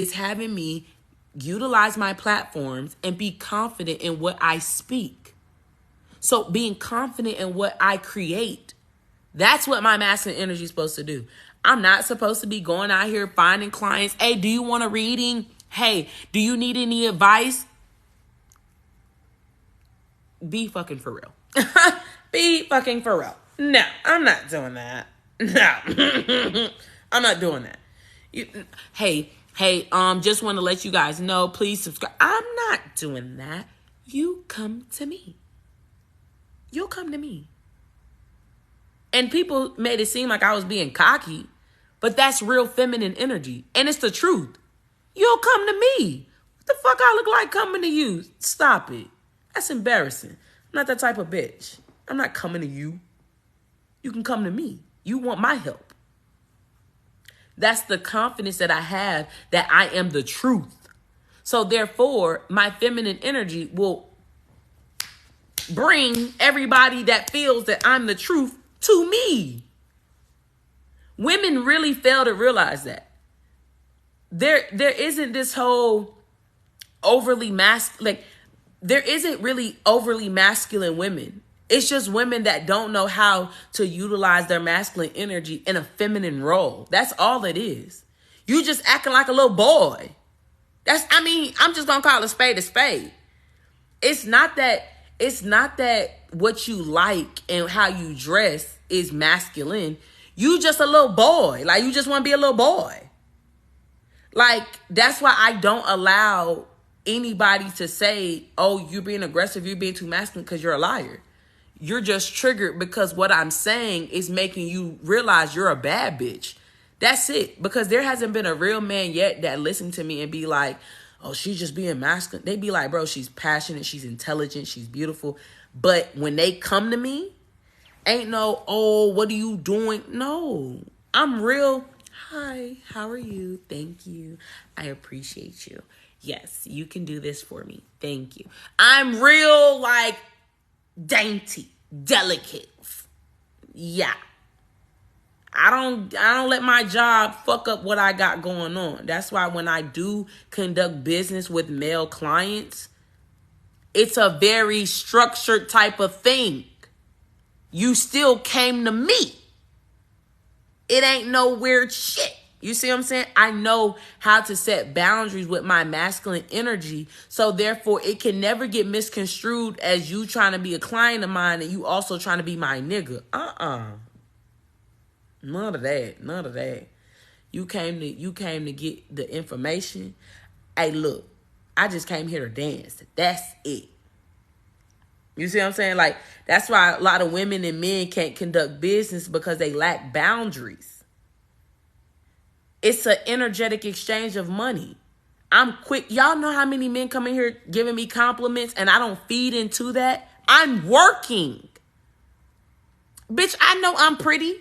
is having me utilize my platforms and be confident in what I speak. So being confident in what I create, that's what my masculine energy is supposed to do. I'm not supposed to be going out here finding clients. Hey, do you want a reading? Hey, do you need any advice? Be fucking for real. Be fucking for real. No, I'm not doing that. No, I'm not doing that. Hey, just want to let you guys know, please subscribe. I'm not doing that. You come to me. You'll come to me. And people made it seem like I was being cocky, but that's real feminine energy. And it's the truth. You'll come to me. What the fuck I look like coming to you? Stop it. That's embarrassing. I'm not that type of bitch. I'm not coming to you. You can come to me. You want my help. That's the confidence that I have that I am the truth. So therefore, my feminine energy will bring everybody that feels that I'm the truth to me. Women really fail to realize that. There isn't this whole overly masculine, like, there isn't really overly masculine women. It's just women that don't know how to utilize their masculine energy in a feminine role. That's all it is. You just acting like a little boy. I'm just gonna call a spade a spade. It's not that what you like and how you dress is masculine. You just a little boy. Like, you just want to be a little boy. Like, that's why I don't allow anybody to say, oh, you're being aggressive, you're being too masculine, because you're a liar. You're just triggered because what I'm saying is making you realize you're a bad bitch. That's it. Because there hasn't been a real man yet that listened to me and be like, oh, she's just being masculine. They be like, bro, she's passionate, she's intelligent, she's beautiful. But when they come to me, ain't no, oh, what are you doing? No, I'm real. Hi, how are you? Thank you. I appreciate you. Yes, you can do this for me. Thank you. I'm real, like, dainty, delicate. Yeah. I don't let my job fuck up what I got going on. That's why when I do conduct business with male clients, it's a very structured type of thing. You still came to me. It ain't no weird shit. You see what I'm saying? I know how to set boundaries with my masculine energy. So therefore, it can never get misconstrued as you trying to be a client of mine and you also trying to be my nigga. None of that. None of that. You came to get the information. Hey, look, I just came here to dance. That's it. You see what I'm saying? Like, that's why a lot of women and men can't conduct business, because they lack boundaries. It's an energetic exchange of money. I'm quick. Y'all know how many men come in here giving me compliments and I don't feed into that? I'm working. Bitch, I know I'm pretty.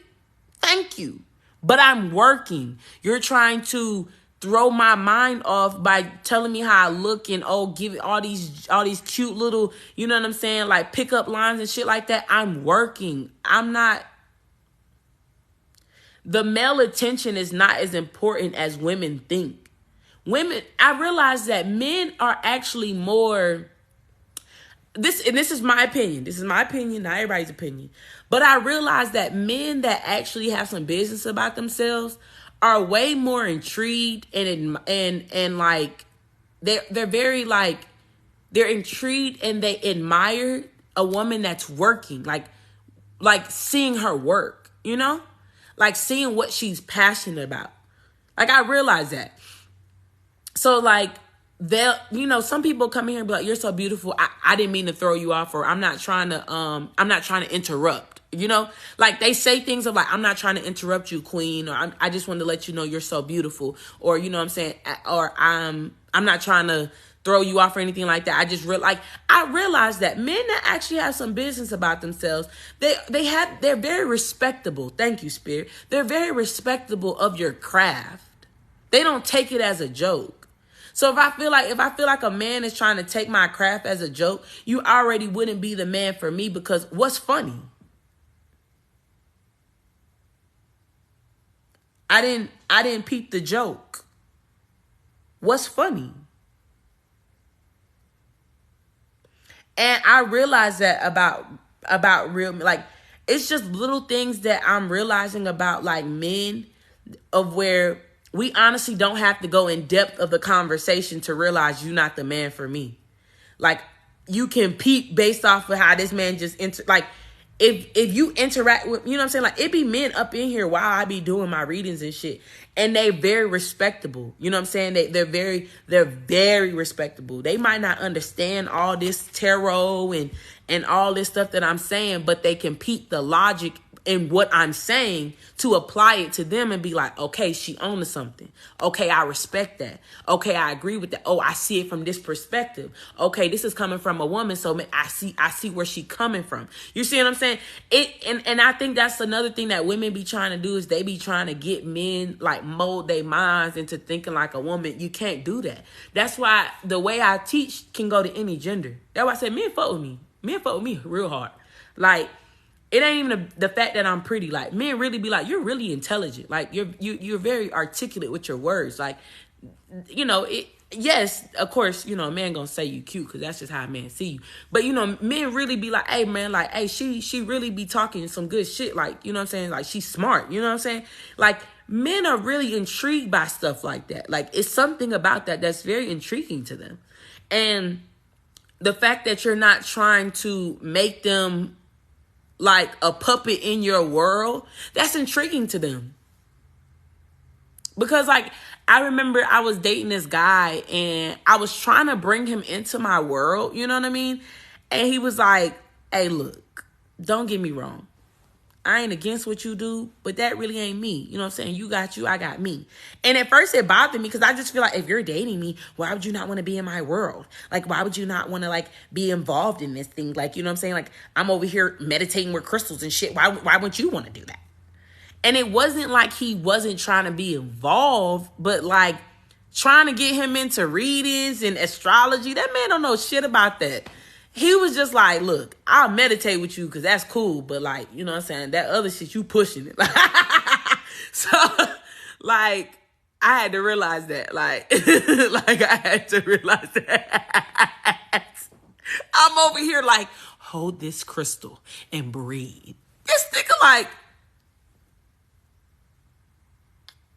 Thank you. But I'm working. You're trying to throw my mind off by telling me how I look and, oh, give it all these cute little, you know what I'm saying, like pickup lines and shit like that. I'm working. I'm not. The male attention is not as important as women think. Women, I realize that men are actually more, this is my opinion. This is my opinion, not everybody's opinion. But I realize that men that actually have some business about themselves are way more intrigued and like they're very like, they're intrigued and they admire a woman that's working, like seeing her work, you know? Like seeing what she's passionate about. Like, I realize that. So like, some people come here and be like, you're so beautiful. I didn't mean to throw you off, or I'm not trying to interrupt, you know, like they say things of like, I'm not trying to interrupt you, queen, or I just wanted to let you know you're so beautiful, or, you know what I'm saying? Or I'm not trying to throw you off or anything like that. I realize that men that actually have some business about themselves, they're very respectable. Thank you, Spirit. They're very respectable of your craft. They don't take it as a joke. So if I feel like a man is trying to take my craft as a joke, you already wouldn't be the man for me, because what's funny? I didn't peep the joke. What's funny? And I realize that about real, like, it's just little things that I'm realizing about like men, of where we honestly don't have to go in depth of the conversation to realize you're not the man for me. Like, you can peep based off of how this man just like, if you interact with, you know what I'm saying? Like, it be men up in here while I be doing my readings and shit. And they very respectable. You know what I'm saying? They're very respectable. They might not understand all this tarot and all this stuff that I'm saying, but they can peep the logic in what I'm saying to apply it to them and be like, okay, she owned something. Okay, I respect that. Okay, I agree with that. Oh, I see it from this perspective. Okay, this is coming from a woman, so I see where she coming from. You see what I'm saying? And I think that's another thing that women be trying to do, is they be trying to get men, like, mold their minds into thinking like a woman. You can't do that. That's why the way I teach can go to any gender. That's why I said men fuck with me. Men fuck with me real hard. Like, it ain't even the fact that I'm pretty. Like, men really be like, you're really intelligent. Like, you're very articulate with your words. Like, you know, yes, of course, you know, a man gonna say you cute because that's just how a man see you. But, you know, men really be like, hey, man, like, hey, she really be talking some good shit. Like, you know what I'm saying? Like, she's smart. You know what I'm saying? Like, men are really intrigued by stuff like that. Like, it's something about that that's very intriguing to them. And the fact that you're not trying to make them like a puppet in your world, that's intriguing to them. Because, like, I remember I was dating this guy and I was trying to bring him into my world, you know what I mean? And he was like, hey, look, don't get me wrong. I ain't against what you do, but that really ain't me. You know what I'm saying? You got you, I got me. And at first it bothered me because I just feel like, if you're dating me, why would you not want to be in my world? Like, why would you not want to, like, be involved in this thing? Like, you know what I'm saying? Like, I'm over here meditating with crystals and shit. Why wouldn't you want to do that? And it wasn't like he wasn't trying to be involved, but like trying to get him into readings and astrology. That man don't know shit about that. He was just like, look, I'll meditate with you because that's cool. But, like, you know what I'm saying? That other shit, you pushing it. So, like, I had to realize that. Like, like, I had to realize that. I'm over here like, hold this crystal and breathe. This nigga like,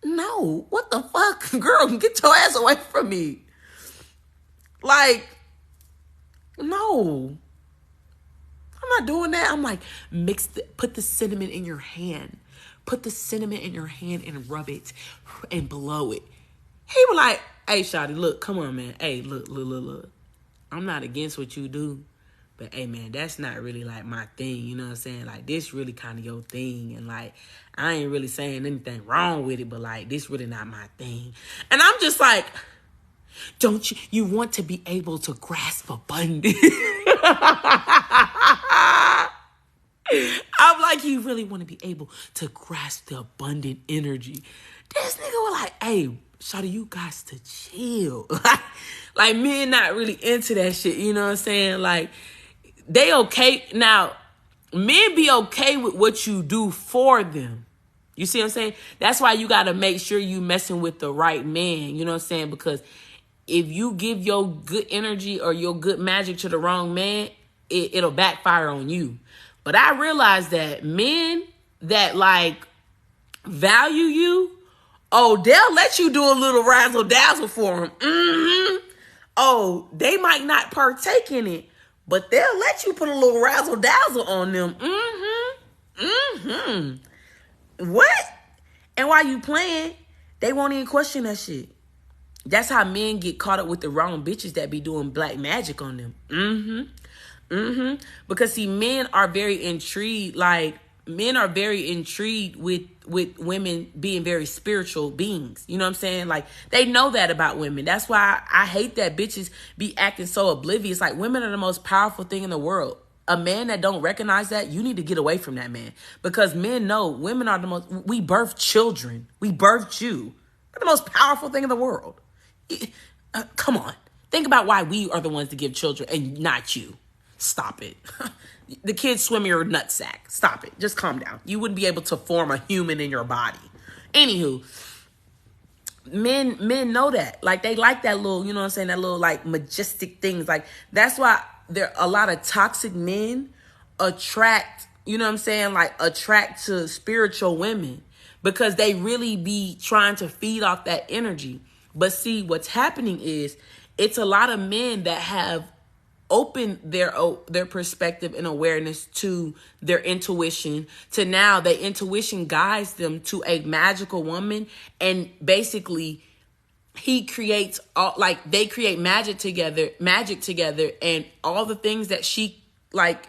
no, what the fuck? Girl, get your ass away from me. Like, no, I'm not doing that. I'm like, put the cinnamon in your hand. Put the cinnamon in your hand and rub it and blow it. He was like, hey, shawty, look, come on, man. Hey, look. I'm not against what you do, but hey, man, that's not really like my thing. You know what I'm saying? Like, this really kind of your thing. And like, I ain't really saying anything wrong with it, but like, this really not my thing. And I'm just like, don't you want to be able to grasp abundance? I'm like, you really want to be able to grasp the abundant energy. This nigga was like, hey, shawty, you got to chill. Like, men not really into that shit, you know what I'm saying? Like, they okay. Now, men be okay with what you do for them. You see what I'm saying? That's why you got to make sure you messing with the right man, you know what I'm saying? Because if you give your good energy or your good magic to the wrong man, it'll backfire on you. But I realized that men that, like, value you, oh, they'll let you do a little razzle dazzle for them. Mm-hmm. Oh, they might not partake in it, but they'll let you put a little razzle dazzle on them. Mm-hmm. Mm-hmm. What? And while you playing, they won't even question that shit. That's how men get caught up with the wrong bitches that be doing black magic on them. Because, see, men are very intrigued. Like, men are very intrigued with women being very spiritual beings. You know what I'm saying? Like, they know that about women. That's why I hate that bitches be acting so oblivious. Like, women are the most powerful thing in the world. A man that don't recognize that, you need to get away from that man. Because men know women are the most, we birth children. We birthed you. We're the most powerful thing in the world. Come on. Think about why we are the ones to give children and not you. Stop it. The kids swim your nutsack. Stop it. Just calm down. You wouldn't be able to form a human in your body. Anywho, Men know that. Like, they like that little, you know what I'm saying, that little like majestic things. Like, that's why there a lot of toxic men attract, you know what I'm saying, like attract to spiritual women, because they really be trying to feed off that energy. But see, what's happening is it's a lot of men that have open their perspective and awareness to their intuition, to now their intuition guides them to a magical woman, and basically he creates all, like, they create magic together, and all the things that she like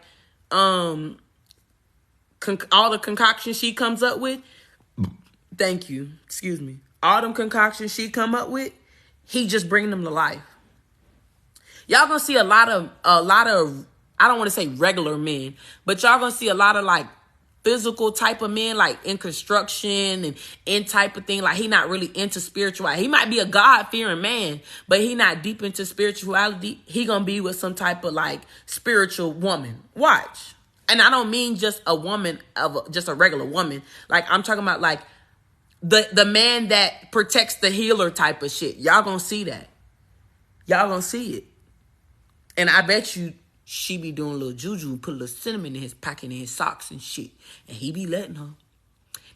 all the concoctions she comes up with, thank you, excuse me, all them concoctions she come up with, he just bring them to life. Y'all gonna see a lot of, I don't want to say regular men, but y'all gonna see a lot of like physical type of men, like in construction and in type of thing. Like, he not really into spirituality. He might be a God-fearing man, but he not deep into spirituality. He gonna be with some type of like spiritual woman. Watch. And I don't mean just a woman just a regular woman. Like, I'm talking about like the man that protects the healer type of shit. Y'all gonna see that. Y'all gonna see it. And I bet you she be doing a little juju and put a little cinnamon in his pocket and his socks and shit. And he be letting her.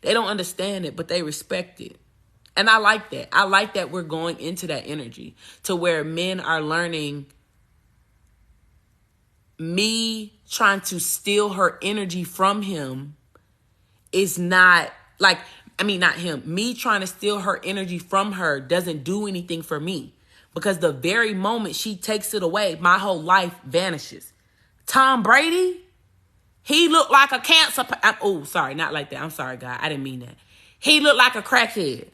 They don't understand it, but they respect it. And I like that. I like that we're going into that energy to where men are learning. Me trying to steal her energy from him is not like, I mean, not him. Me trying to steal her energy from her doesn't do anything for me. Because the very moment she takes it away, my whole life vanishes. Tom Brady, he looked like a cancer. Oh, sorry, not like that. I'm sorry, God. I didn't mean that. He looked like a crackhead.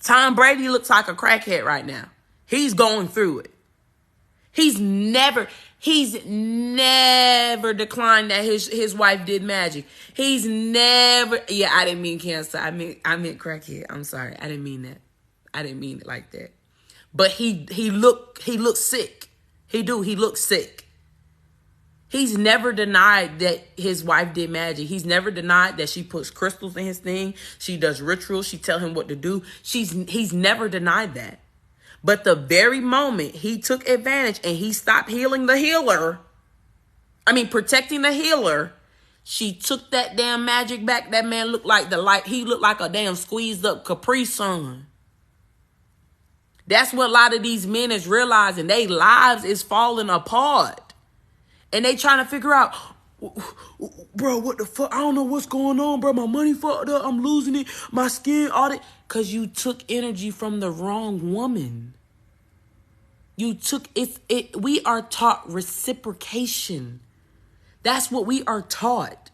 Tom Brady looks like a crackhead right now. He's going through it. He's never declined that his wife did magic. He's never, yeah, I didn't mean cancer. I meant crackhead. I'm sorry. I didn't mean that. I didn't mean it like that. But he looks sick. He looks sick. He's never denied that his wife did magic. He's never denied that she puts crystals in his thing. She does rituals. She tell him what to do. He's never denied that. But the very moment he took advantage and he stopped healing the healer, protecting the healer, she took that damn magic back. That man looked like he looked like a damn squeezed up Capri Sun. That's what a lot of these men is realizing. Their lives is falling apart. And they trying to figure out, bro, what the fuck? I don't know what's going on, bro. My money fucked up. I'm losing it. My skin, all that. Because you took energy from the wrong woman. You took it. We are taught reciprocation. That's what we are taught.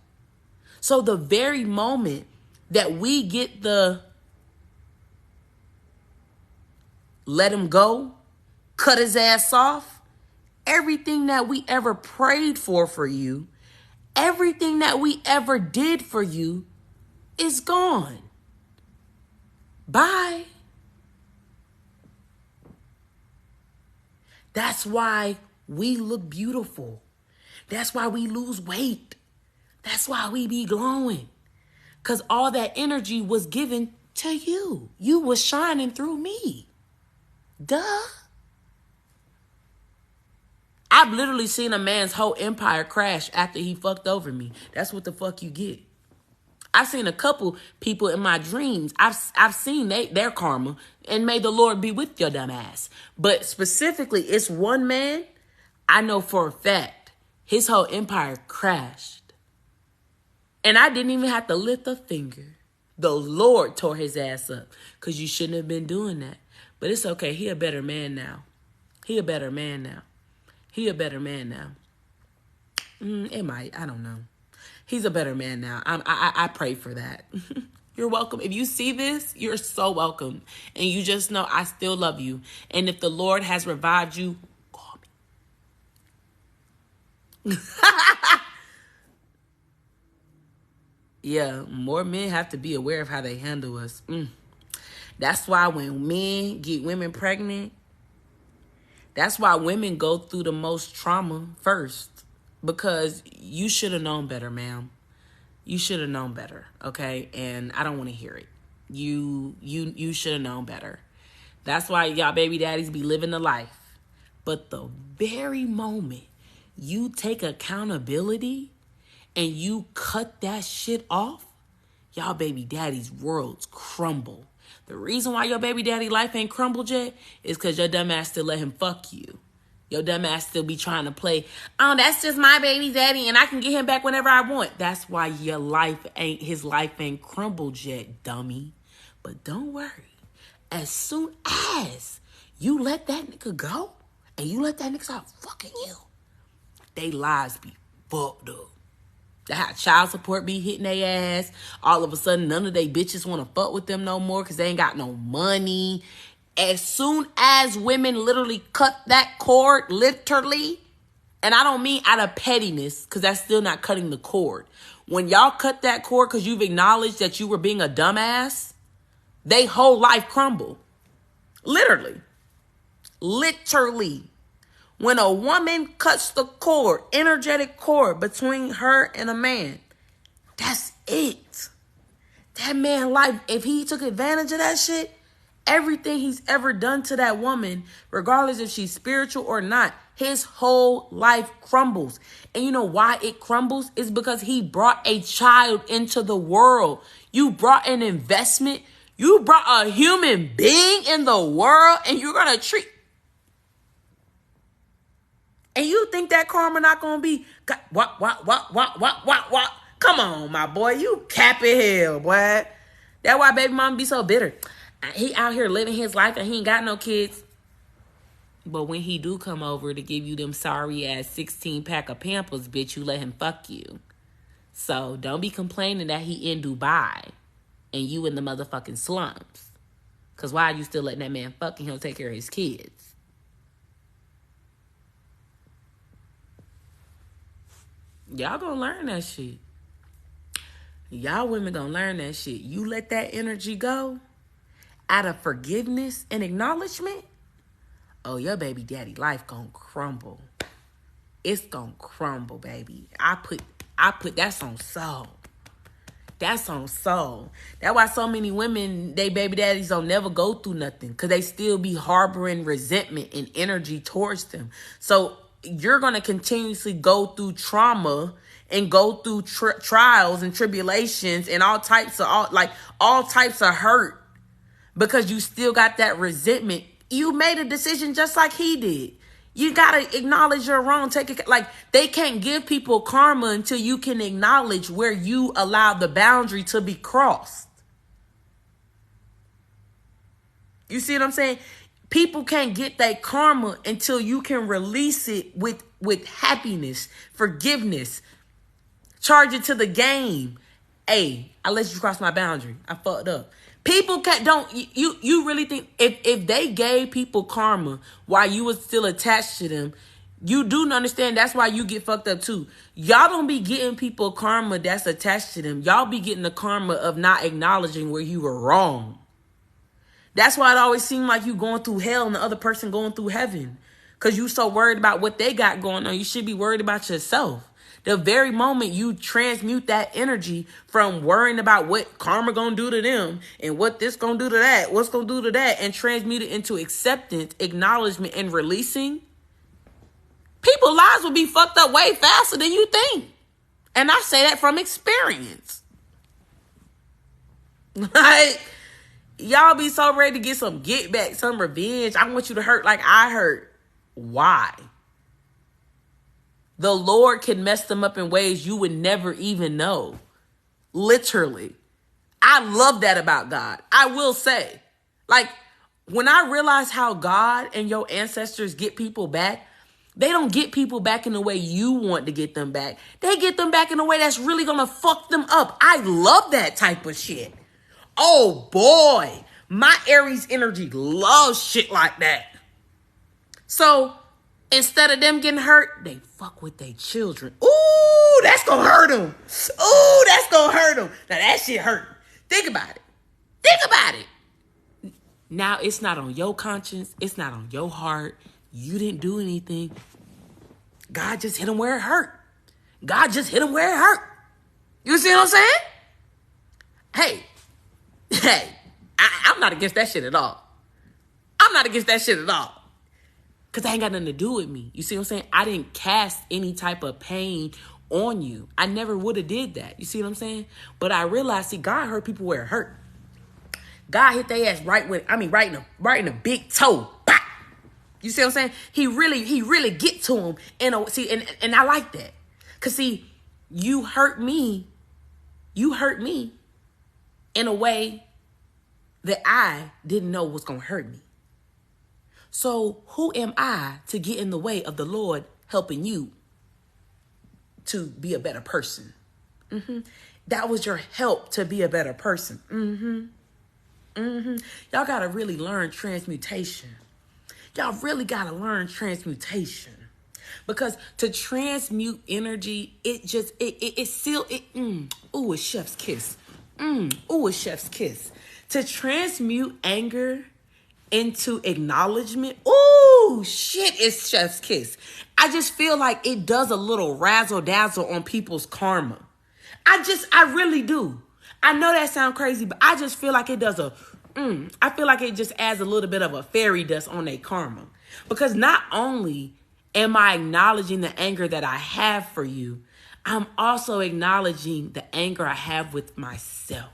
So the very moment that we get the let him go, cut his ass off, everything that we ever prayed for you, everything that we ever did for you is gone. Bye. That's why we look beautiful. That's why we lose weight. That's why we be glowing. Because all that energy was given to you. You was shining through me. Duh. I've literally seen a man's whole empire crash after he fucked over me. That's what the fuck you get. I've seen a couple people in my dreams. I've seen their karma, and may the Lord be with your dumb ass. But specifically, it's one man I know for a fact his whole empire crashed. And I didn't even have to lift a finger. The Lord tore his ass up because you shouldn't have been doing that. But it's okay. He a better man now. It might. I don't know. He's a better man now. I pray for that. You're welcome. If you see this, you're so welcome. And you just know I still love you. And if the Lord has revived you, call me. Yeah, more men have to be aware of how they handle us. That's why when men get women pregnant, that's why women go through the most trauma first. Because you should have known better, ma'am. You should have known better, okay? And I don't want to hear it. You should have known better. That's why y'all baby daddies be living the life. But the very moment you take accountability and you cut that shit off, y'all baby daddy's worlds crumble. The reason why your baby daddy life ain't crumbled yet is because your dumb ass still let him fuck you. Your dumb ass still be trying to play, oh, that's just my baby daddy and I can get him back whenever I want. That's why his life ain't crumbled yet, dummy. But don't worry. As soon as you let that nigga go and you let that nigga start fucking you, they lives be fucked up. They have child support be hitting their ass. All of a sudden, none of they bitches want to fuck with them no more because they ain't got no money. As soon as women literally cut that cord, literally, and I don't mean out of pettiness because that's still not cutting the cord. When y'all cut that cord because you've acknowledged that you were being a dumbass, they whole life crumble. Literally. Literally. When a woman cuts the cord, energetic cord between her and a man, that's it. That man life, if he took advantage of that shit, everything he's ever done to that woman, regardless if she's spiritual or not, his whole life crumbles. And you know why it crumbles? It's because he brought a child into the world. You brought an investment. You brought a human being in the world and you're going to treat. And you think that karma not going to be, what? Come on, my boy. You capping hell, boy. That's why baby mama be so bitter. He out here living his life and he ain't got no kids. But when he do come over to give you them sorry ass 16 pack of Pampers, bitch, you let him fuck you. So don't be complaining that he in Dubai and you in the motherfucking slums. Because why are you still letting that man fuck and he'll take care of his kids? Y'all gonna learn that shit. Y'all women gonna learn that shit. You let that energy go out of forgiveness and acknowledgement. Oh, your baby daddy life gonna crumble. It's gonna crumble, baby. I put that's on soul. That's on soul. That's why so many women, they baby daddies don't never go through nothing. Because they still be harboring resentment and energy towards them. So you're going to continuously go through trauma and go through trials and tribulations and all types of hurt because you still got that resentment. You made a decision just like he did. You got to acknowledge your wrong. They can't give people karma until you can acknowledge where you allow the boundary to be crossed. You see what I'm saying? People can't get that karma until you can release it with happiness, forgiveness, charge it to the game. Hey, I let you cross my boundary. I fucked up. People you really think if they gave people karma while you was still attached to them, you do understand that's why you get fucked up too. Y'all don't be getting people karma that's attached to them. Y'all be getting the karma of not acknowledging where you were wrong. That's why it always seems like you going through hell and the other person going through heaven. Because you so worried about what they got going on. You should be worried about yourself. The very moment you transmute that energy from worrying about what karma gonna do to them and what this gonna do to that, what's gonna do to that, and transmute it into acceptance, acknowledgement, and releasing, people's lives will be fucked up way faster than you think. And I say that from experience. Like, y'all be so ready to get some get back, some revenge. I want you to hurt like I hurt. Why? The Lord can mess them up in ways you would never even know. Literally. I love that about God. I will say. Like, when I realize how God and your ancestors get people back, they don't get people back in the way you want to get them back. They get them back in a way that's really going to fuck them up. I love that type of shit. Oh, boy. My Aries energy loves shit like that. So, instead of them getting hurt, they fuck with their children. Ooh, that's going to hurt them. Ooh, that's going to hurt them. Now, that shit hurt. Think about it. Think about it. Now, it's not on your conscience. It's not on your heart. You didn't do anything. God just hit them where it hurt. God just hit them where it hurt. You see what I'm saying? Hey, I'm not against that shit at all. I'm not against that shit at all. Because that ain't got nothing to do with me. You see what I'm saying? I didn't cast any type of pain on you. I never would have did that. You see what I'm saying? But I realized, see, God hurt people where it hurt. God hit their ass right in the big toe. Bah! You see what I'm saying? He really get to them. And I like that. Because see, you hurt me in a way that I didn't know was going to hurt me. So who am I to get in the way of the Lord helping you to be a better person? That was your help to be a better person. Y'all got to really learn transmutation. Y'all really got to learn transmutation. Because to transmute energy, it's chef's kiss. A chef's kiss. To transmute anger into acknowledgement, it's chef's kiss. I just feel like it does a little razzle dazzle on people's karma. I really do. I know that sounds crazy, but I just feel like it does I feel like it just adds a little bit of a fairy dust on their karma. Because not only am I acknowledging the anger that I have for you, I'm also acknowledging the anger I have with myself.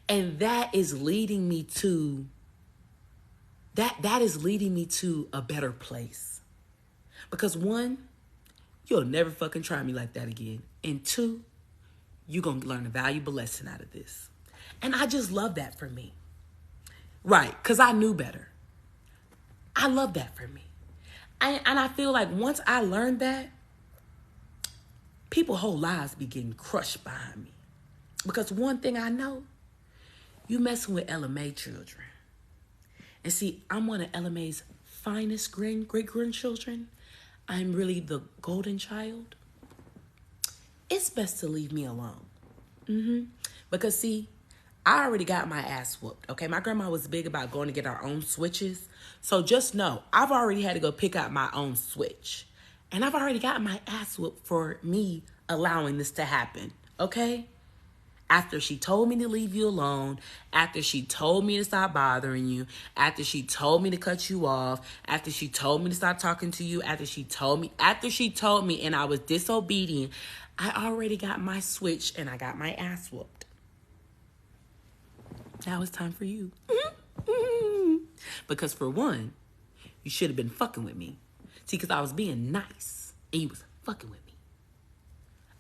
And that is leading me to a better place. Because one, you'll never fucking try me like that again. And two, you're going to learn a valuable lesson out of this. And I just love that for me. Right, because I knew better. I love that for me. And I feel like once I learned that, people's whole lives be getting crushed behind me. Because one thing I know, you messing with LMA children. And see, I'm one of LMA's finest great-grandchildren. I'm really the golden child. It's best to leave me alone. Because see, I already got my ass whooped. Okay, my grandma was big about going to get our own switches. So just know, I've already had to go pick out my own switch. And I've already got my ass whooped for me allowing this to happen. Okay? After she told me to leave you alone, after she told me to stop bothering you, after she told me to cut you off, after she told me to stop talking to you, after she told me and I was disobedient, I already got my switch and I got my ass whooped. Now it's time for you. Because for one, you should have been fucking with me. See, because I was being nice and you was fucking with me.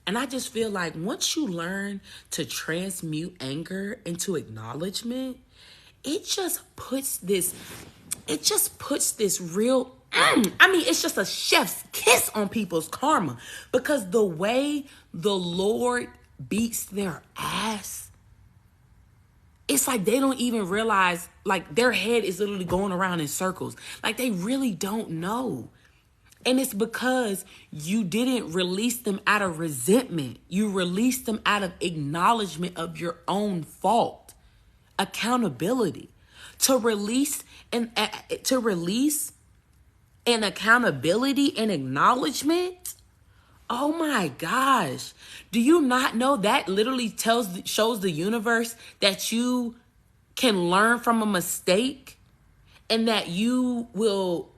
And I just feel like once you learn to transmute anger into acknowledgement, it just puts this real, it's just a chef's kiss on people's karma. Because the way the Lord beats their ass, it's like they don't even realize, like their head is literally going around in circles. Like they really don't know. And it's because you didn't release them out of resentment. You released them out of acknowledgement of your own fault. Accountability. To release an accountability and acknowledgement. Oh my gosh. Do you not know that literally shows the universe that you can learn from a mistake and that you will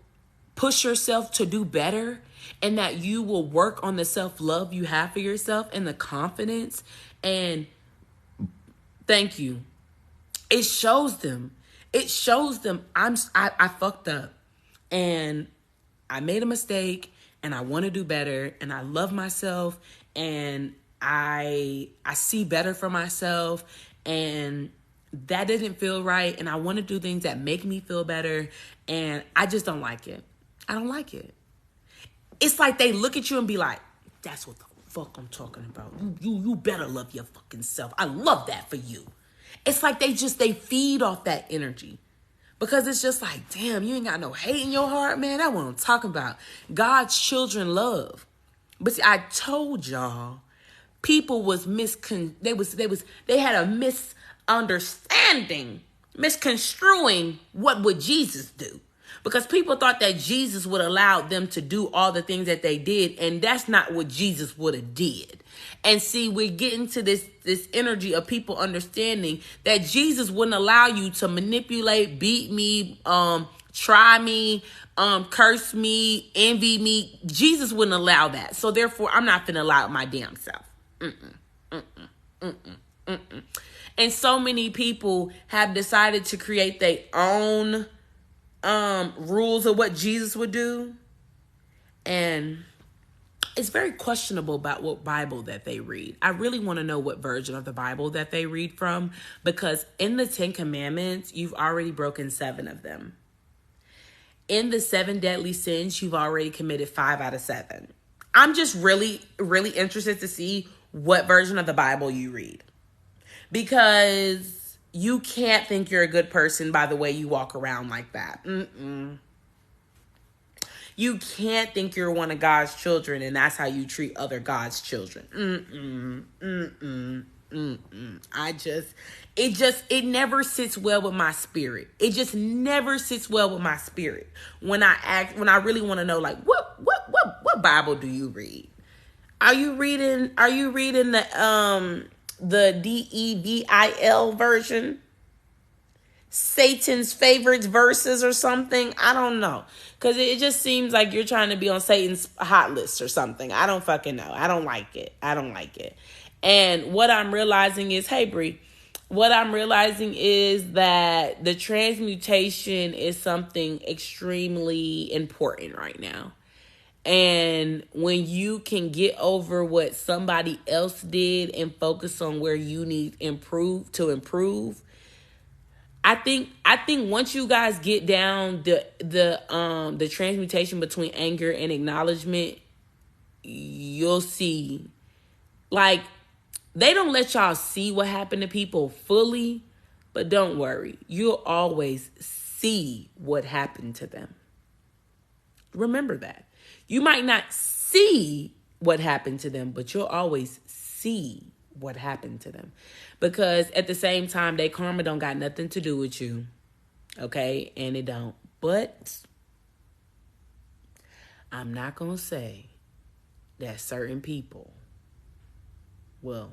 push yourself to do better, and that you will work on the self-love you have for yourself and the confidence. And thank you. It shows them. I fucked up and I made a mistake and I want to do better and I love myself and I see better for myself and that didn't feel right and I want to do things that make me feel better and I just don't like it. I don't like it. It's like they look at you and be like, that's what the fuck I'm talking about. You better love your fucking self. I love that for you. It's like they feed off that energy. Because it's just like, damn, you ain't got no hate in your heart, man. That's what I'm talking about. God's children love. But see, I told y'all, people was they had a misunderstanding, misconstruing what would Jesus do. Because people thought that Jesus would allow them to do all the things that they did, and that's not what Jesus would have did. And see, we're getting to this energy of people understanding that Jesus wouldn't allow you to manipulate, beat me, try me, curse me, envy me. Jesus wouldn't allow that. So therefore, I'm not gonna allow my damn self. And so many people have decided to create their own rules of what Jesus would do, and it's very questionable about what Bible that they read. I really want to know what version of the Bible that they read from, because in the 10 Commandments, you've already broken 7 of them. In the 7 deadly sins, you've already committed 5 out of 7. I'm just really, really interested to see what version of the Bible you read, because you can't think you're a good person by the way you walk around like that. You can't think you're one of God's children and that's how you treat other God's children. It never sits well with my spirit. It just never sits well with my spirit when I really want to know, like, what Bible do you read? Are you reading the DEVIL version? Satan's favorites verses or something? I don't know. Because it just seems like you're trying to be on Satan's hot list or something. I don't fucking know. I don't like it. And what I'm realizing is, hey, Bree, what I'm realizing is that the transmutation is something extremely important right now. And when you can get over what somebody else did and focus on where you need to improve, I think once you guys get down the transmutation between anger and acknowledgement, you'll see, like, they don't let y'all see what happened to people fully, but don't worry, you'll always see what happened to them. Remember that. You might not see what happened to them, but you'll always see what happened to them. Because at the same time, their karma don't got nothing to do with you. Okay? And it don't. But I'm not going to say that certain people, well,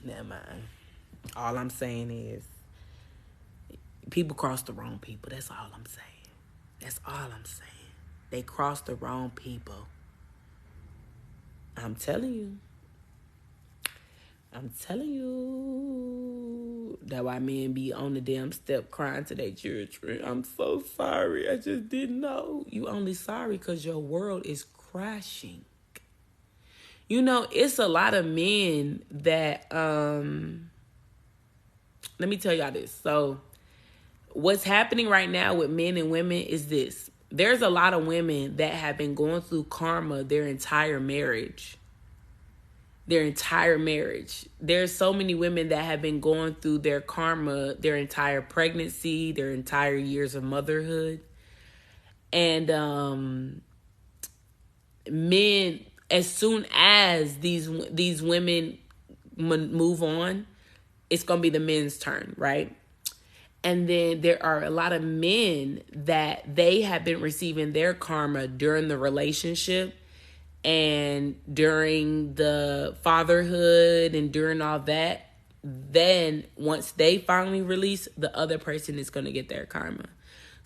never mind. All I'm saying is people cross the wrong people. That's all I'm saying. They cross the wrong people. I'm telling you. That's why men be on the damn step crying to their children. I'm so sorry. I just didn't know. You only sorry because your world is crashing. You know, it's a lot of men that, let me tell y'all this. So what's happening right now with men and women is this. There's a lot of women that have been going through karma their entire marriage. There's so many women that have been going through their karma their entire pregnancy, their entire years of motherhood. And men, as soon as these women move on, it's going to be the men's turn, right? And then there are a lot of men that they have been receiving their karma during the relationship and during the fatherhood and during all that. Then once they finally release, the other person is going to get their karma.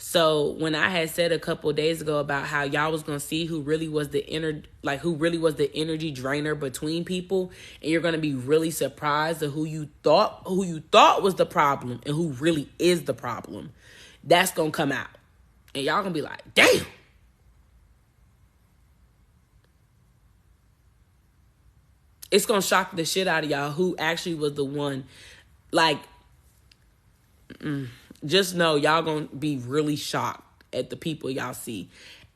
So when I had said a couple of days ago about how y'all was going to see who really was the energy drainer between people, and you're going to be really surprised at who you thought was the problem and who really is the problem, that's going to come out. And y'all going to be like, damn. It's going to shock the shit out of y'all who actually was the one. Like, just know y'all going to be really shocked at the people y'all see.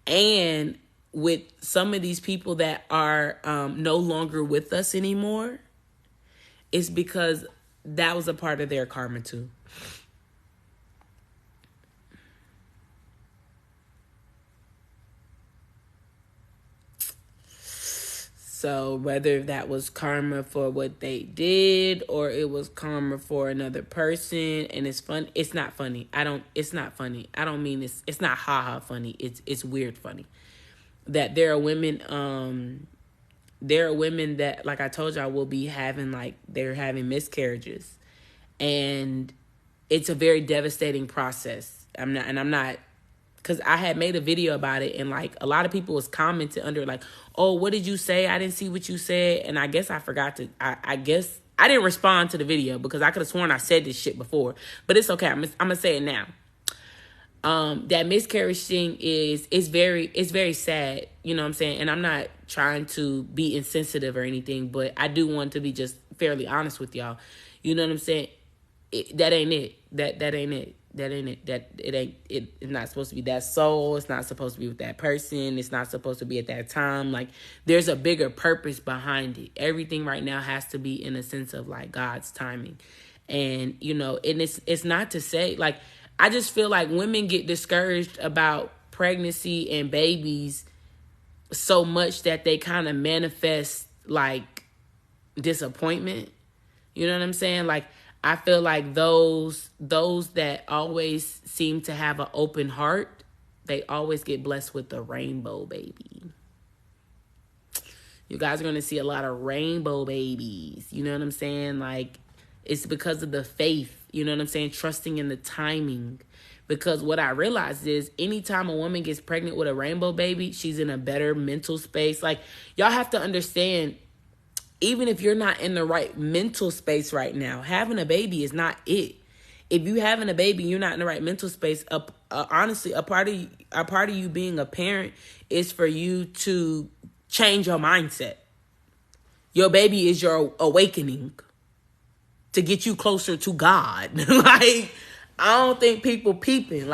And with some of these people that are no longer with us anymore, it's because that was a part of their karma too. So whether that was karma for what they did or it was karma for another person, and it's fun. It's not funny. It's not funny. I don't mean it's not haha funny. It's weird funny. That there are women that, like I told y'all, will be having they're having miscarriages, and it's a very devastating process. I'm not because I had made a video about it, and a lot of people was commenting under oh, what did you say? I didn't see what you said. And I guess I forgot to, I guess I didn't respond to the video because I could have sworn I said this shit before, but it's okay. I'm gonna say it now. That miscarriage thing it's very sad, you know what I'm saying? And I'm not trying to be insensitive or anything, but I do want to be just fairly honest with y'all. You know what I'm saying? That ain't it. That ain't it. That ain't it. It's not supposed to be that soul. It's not supposed to be with that person. It's not supposed to be at that time. There's a bigger purpose behind it. Everything right now has to be in a sense of God's timing. And, and it's not to say, I just feel like women get discouraged about pregnancy and babies so much that they kind of manifest disappointment. You know what I'm saying? I feel like those that always seem to have an open heart, they always get blessed with the rainbow baby. You guys are going to see a lot of rainbow babies. You know what I'm saying? It's because of the faith. You know what I'm saying? Trusting in the timing. Because what I realized is anytime a woman gets pregnant with a rainbow baby, she's in a better mental space. Y'all have to understand, even if you're not in the right mental space right now, having a baby is not it. If you having a baby, you're not in the right mental space. Honestly, a part of you being a parent is for you to change your mindset. Your baby is your awakening to get you closer to God. I don't think people peeping.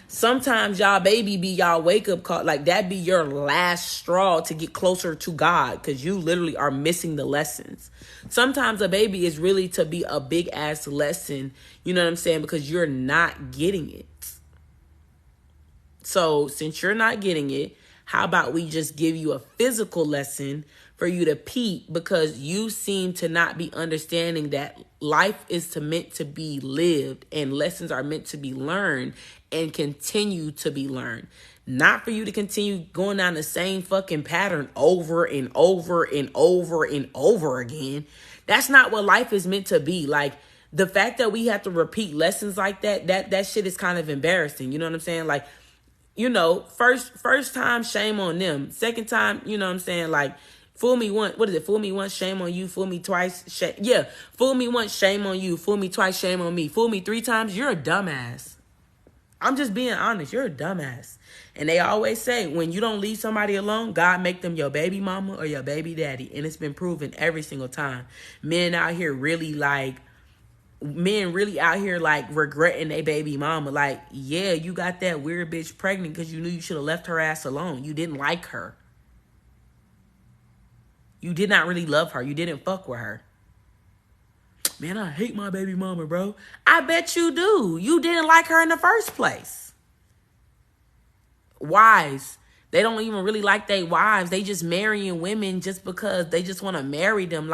Sometimes y'all baby be y'all wake up call. That be your last straw to get closer to God, because you literally are missing the lessons. Sometimes a baby is really to be a big ass lesson. You know what I'm saying? Because you're not getting it. So since you're not getting it, how about we just give you a physical lesson for you to peep, because you seem to not be understanding that life is meant to be lived and lessons are meant to be learned and continue to be learned. Not for you to continue going down the same fucking pattern over and over and over and over again. That's not what life is meant to be. The fact that we have to repeat lessons like that shit is kind of embarrassing. You know what I'm saying? First time, shame on them. Second time, you know what I'm saying? Fool me once. What is it? Fool me once, shame on you. Fool me twice. Fool me once, shame on you. Fool me twice, shame on me. Fool me 3 times, you're a dumbass. I'm just being honest. You're a dumbass. And they always say, when you don't leave somebody alone, God make them your baby mama or your baby daddy. And it's been proven every single time. Men out here really regretting their baby mama. Yeah, you got that weird bitch pregnant because you knew you should have left her ass alone. You didn't like her. You did not really love her. You didn't fuck with her. Man, I hate my baby mama, bro. I bet you do. You didn't like her in the first place. Wives, they don't even really like their wives. They just marrying women just because they just want to marry them.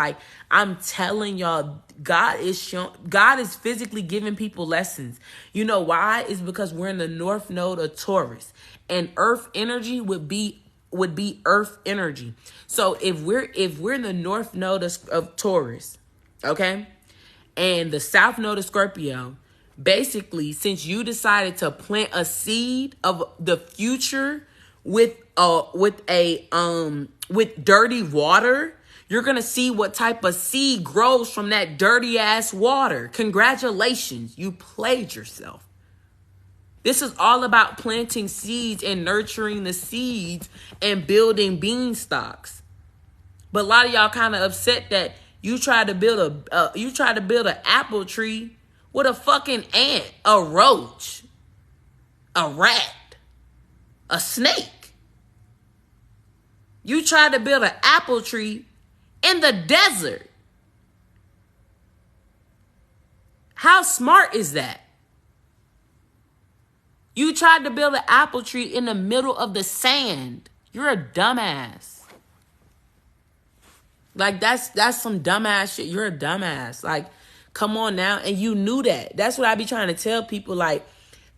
I'm telling y'all, God is physically giving people lessons. You know why? It's because we're in the North Node of Taurus, and Earth energy would be Earth energy. So if we're in the North Node of Taurus, okay, and the South Node of Scorpio, basically, since you decided to plant a seed of the future with dirty water, you're gonna see what type of seed grows from that dirty ass water. Congratulations, you played yourself. This is all about planting seeds and nurturing the seeds and building beanstalks. But a lot of y'all kind of upset that you tried to build an apple tree with a fucking ant, a roach, a rat, a snake. You tried to build an apple tree in the desert. How smart is that? You tried to build an apple tree in the middle of the sand. You're a dumbass. Like, that's some dumbass shit. You're a dumbass. Like, come on now. And you knew that. That's what I be trying to tell people. Like,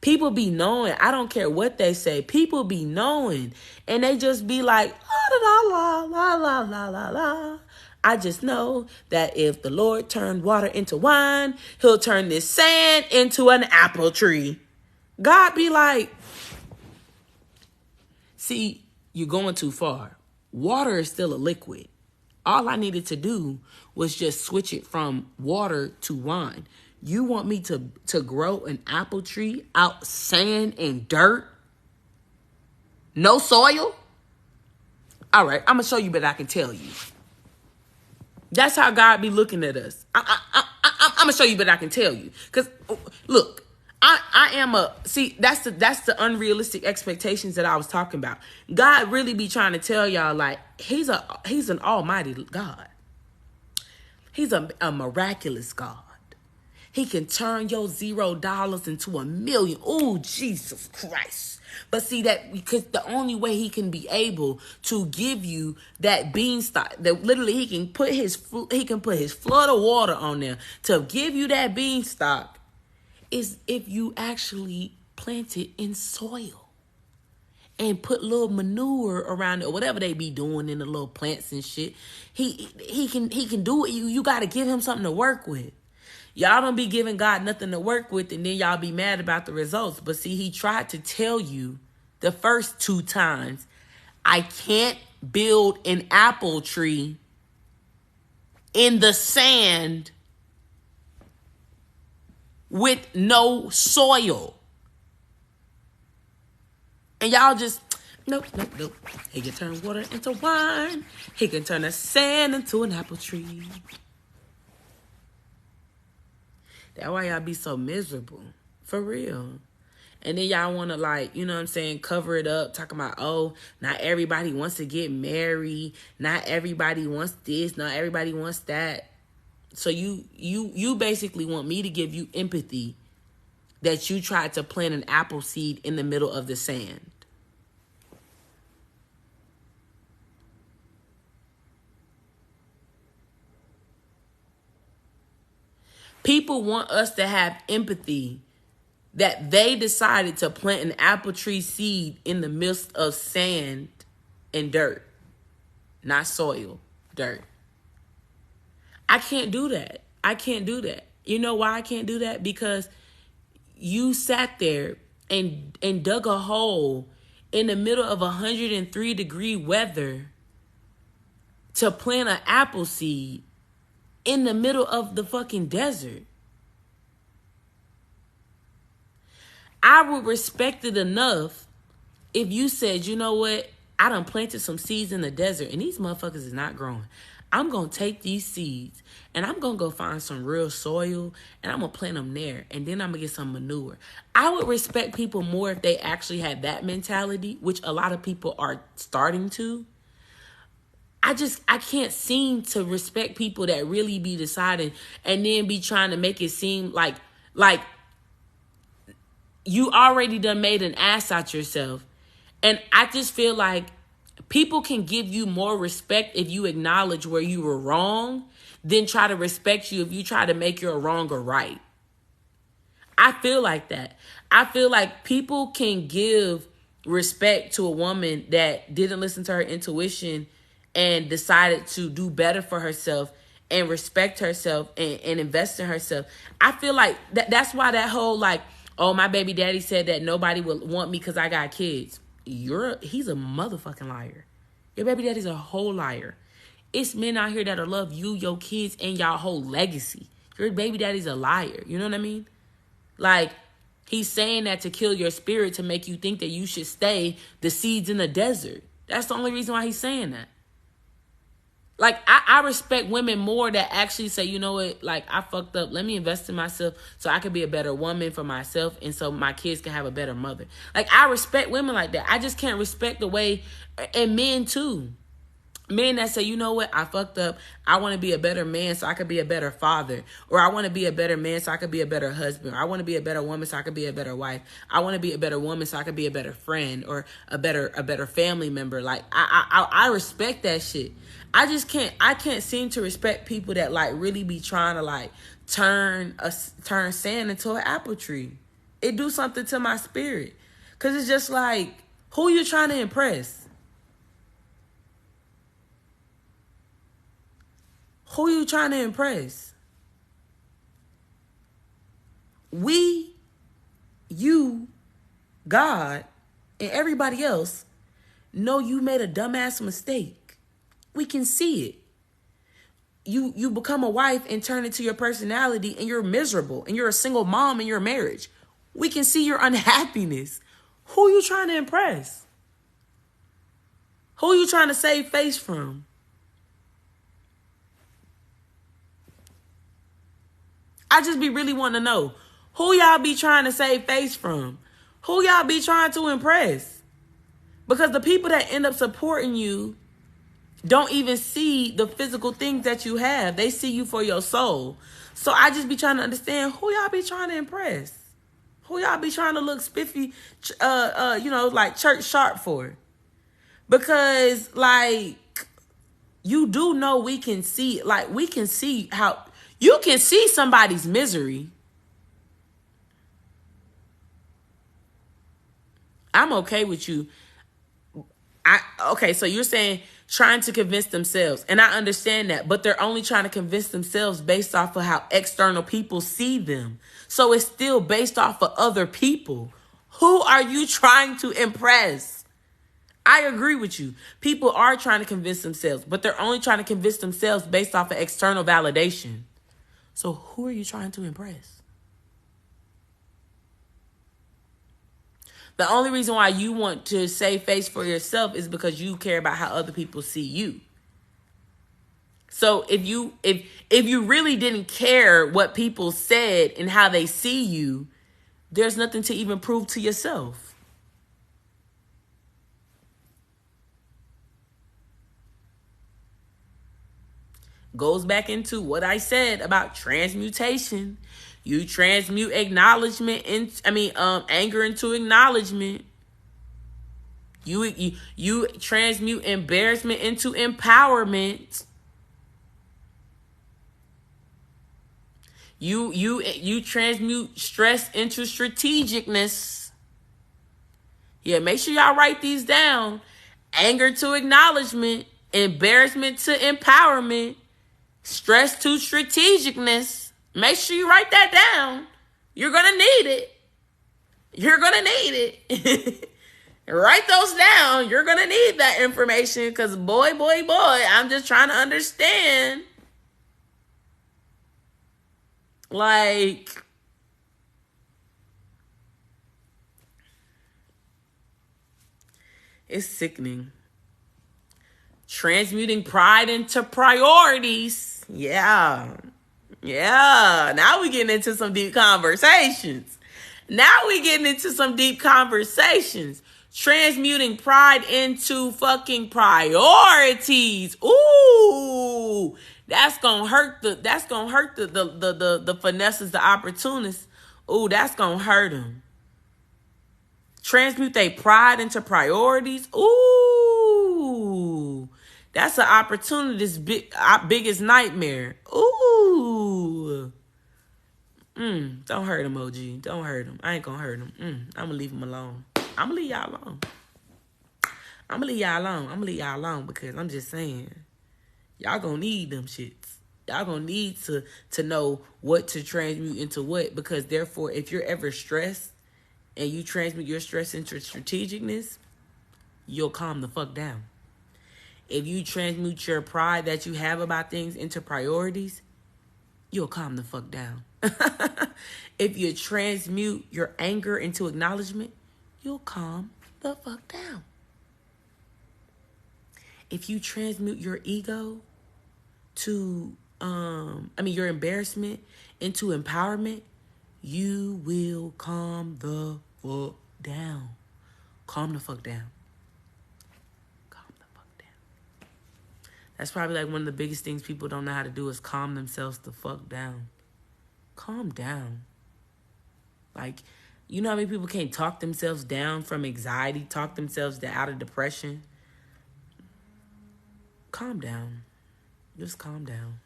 people be knowing. I don't care what they say. People be knowing. And they just be like, la la la la la la la. I just know that if the Lord turned water into wine, he'll turn this sand into an apple tree. God be like, see, you're going too far. Water is still a liquid. All I needed to do was just switch it from water to wine. You want me to grow an apple tree out sand and dirt? No soil? All right, I'm going to show you, but I can tell you. That's how God be looking at us. I'm going to show you, but I can tell you. Because, look, I am that's the unrealistic expectations that I was talking about. God really be trying to tell y'all, like, he's an almighty God. He's a miraculous God. He can turn your $0 into $1 million. Oh, Jesus Christ. But see, that because the only way he can be able to give you that beanstalk, that literally he can put his flood of water on there to give you that beanstalk, is if you actually plant it in soil and put little manure around it or whatever they be doing in the little plants and shit. He can do it. You got to give him something to work with. Y'all don't be giving God nothing to work with, and then y'all be mad about the results. But see, he tried to tell you the first 2 times, I can't build an apple tree in the sand with no soil. And y'all just, nope. He can turn water into wine. He can turn the sand into an apple tree. That's why y'all be so miserable. For real. And then y'all want to, like, you know what I'm saying, cover it up. Talking about, oh, not everybody wants to get married. Not everybody wants this. Not everybody wants that. So you basically want me to give you empathy that you tried to plant an apple seed in the middle of the sand. People want us to have empathy that they decided to plant an apple tree seed in the midst of sand and dirt. Not soil, dirt. I can't do that. I can't do that. You know why I can't do that? Because you sat there and dug a hole in the middle of 103-degree weather to plant an apple seed in the middle of the fucking desert. I would respect it enough if you said, you know what? I done planted some seeds in the desert and these motherfuckers is not growing. I'm going to take these seeds and I'm going to go find some real soil and I'm going to plant them there and then I'm going to get some manure. I would respect people more if they actually had that mentality, which a lot of people are starting to. I can't seem to respect people that really be deciding and then be trying to make it seem like you already done made an ass out yourself. And I just feel like people can give you more respect if you acknowledge where you were wrong than try to respect you if you try to make your wrong or right. I feel like that. I feel like people can give respect to a woman that didn't listen to her intuition and decided to do better for herself and respect herself and invest in herself. I feel like that's why that whole like, oh, my baby daddy said that nobody will want me because I got kids. He's a motherfucking liar. Your baby daddy's a whole liar. It's men out here that'll love you, your kids, and y'all whole legacy. Your baby daddy's a liar. You know what I mean? Like, he's saying that to kill your spirit, to make you think that you should stay the seeds in the desert. That's the only reason why he's saying that. Like, I respect women more that actually say, you know what, like, I fucked up. Let me invest in myself so I can be a better woman for myself and so my kids can have a better mother. Like, I respect women like that. I just can't respect the way, and men too. Men that say, you know what, I fucked up. I want to be a better man so I could be a better father. Or I want to be a better man so I could be a better husband. Or I want to be a better woman so I could be a better wife. I want to be a better woman so I could be a better friend or a better family member. Like, I respect that shit. I can't seem to respect people that like really be trying to like turn sand into an apple tree. It do something to my spirit. Cause it's just like, who you trying to impress? Who you trying to impress? We, you, God, and everybody else know you made a dumbass mistake. We can see it. You become a wife and turn into your personality and you're miserable and you're a single mom in your marriage. We can see your unhappiness. Who you trying to impress? Who you trying to save face from? I just be really wanting to know who y'all be trying to save face from. Who y'all be trying to impress? Because the people that end up supporting you don't even see the physical things that you have. They see you for your soul. So I just be trying to understand who y'all be trying to impress. Who y'all be trying to look spiffy, like church sharp for. Because, like, you do know we can see, like, we can see how, you can see somebody's misery. I'm okay with you. Okay, so you're saying trying to convince themselves. And I understand that. But they're only trying to convince themselves based off of how external people see them. So it's still based off of other people. Who are you trying to impress? I agree with you. People are trying to convince themselves. But they're only trying to convince themselves based off of external validation. So who are you trying to impress? The only reason why you want to save face for yourself is because you care about how other people see you. So if you really didn't care what people said and how they see you, there's nothing to even prove to yourself. Goes back into what I said about transmutation. You transmute anger into acknowledgement. You transmute embarrassment into empowerment. You transmute stress into strategicness. Yeah, make sure y'all write these down. Anger to acknowledgement, embarrassment to empowerment, stress to strategicness. Make sure you write that down. You're going to need it. You're going to need it. Write those down. You're going to need that information because boy, I'm just trying to understand. Like, it's sickening. Transmuting pride into priorities. Yeah. Now we getting into some deep conversations. Transmuting pride into fucking priorities. Ooh, that's gonna hurt the finesses, the opportunists. Ooh, that's gonna hurt them. Transmute their pride into priorities. Ooh, that's an opportunity's biggest nightmare. Ooh. Don't hurt him, OG. Don't hurt him. I ain't gonna hurt him. I'm gonna leave him alone. I'm gonna leave y'all alone because I'm just saying, y'all gonna need them shits. Y'all gonna need to know what to transmute into what, because therefore, if you're ever stressed and you transmute your stress into strategicness, you'll calm the fuck down. If you transmute your pride that you have about things into priorities, you'll calm the fuck down. If you transmute your anger into acknowledgement, you'll calm the fuck down. If you transmute your ego to, your embarrassment into empowerment, you will calm the fuck down. Calm the fuck down. That's probably like one of the biggest things people don't know how to do is calm themselves the fuck down. Calm down. Like, you know how many people can't talk themselves down from anxiety, talk themselves out of depression? Calm down. Just calm down.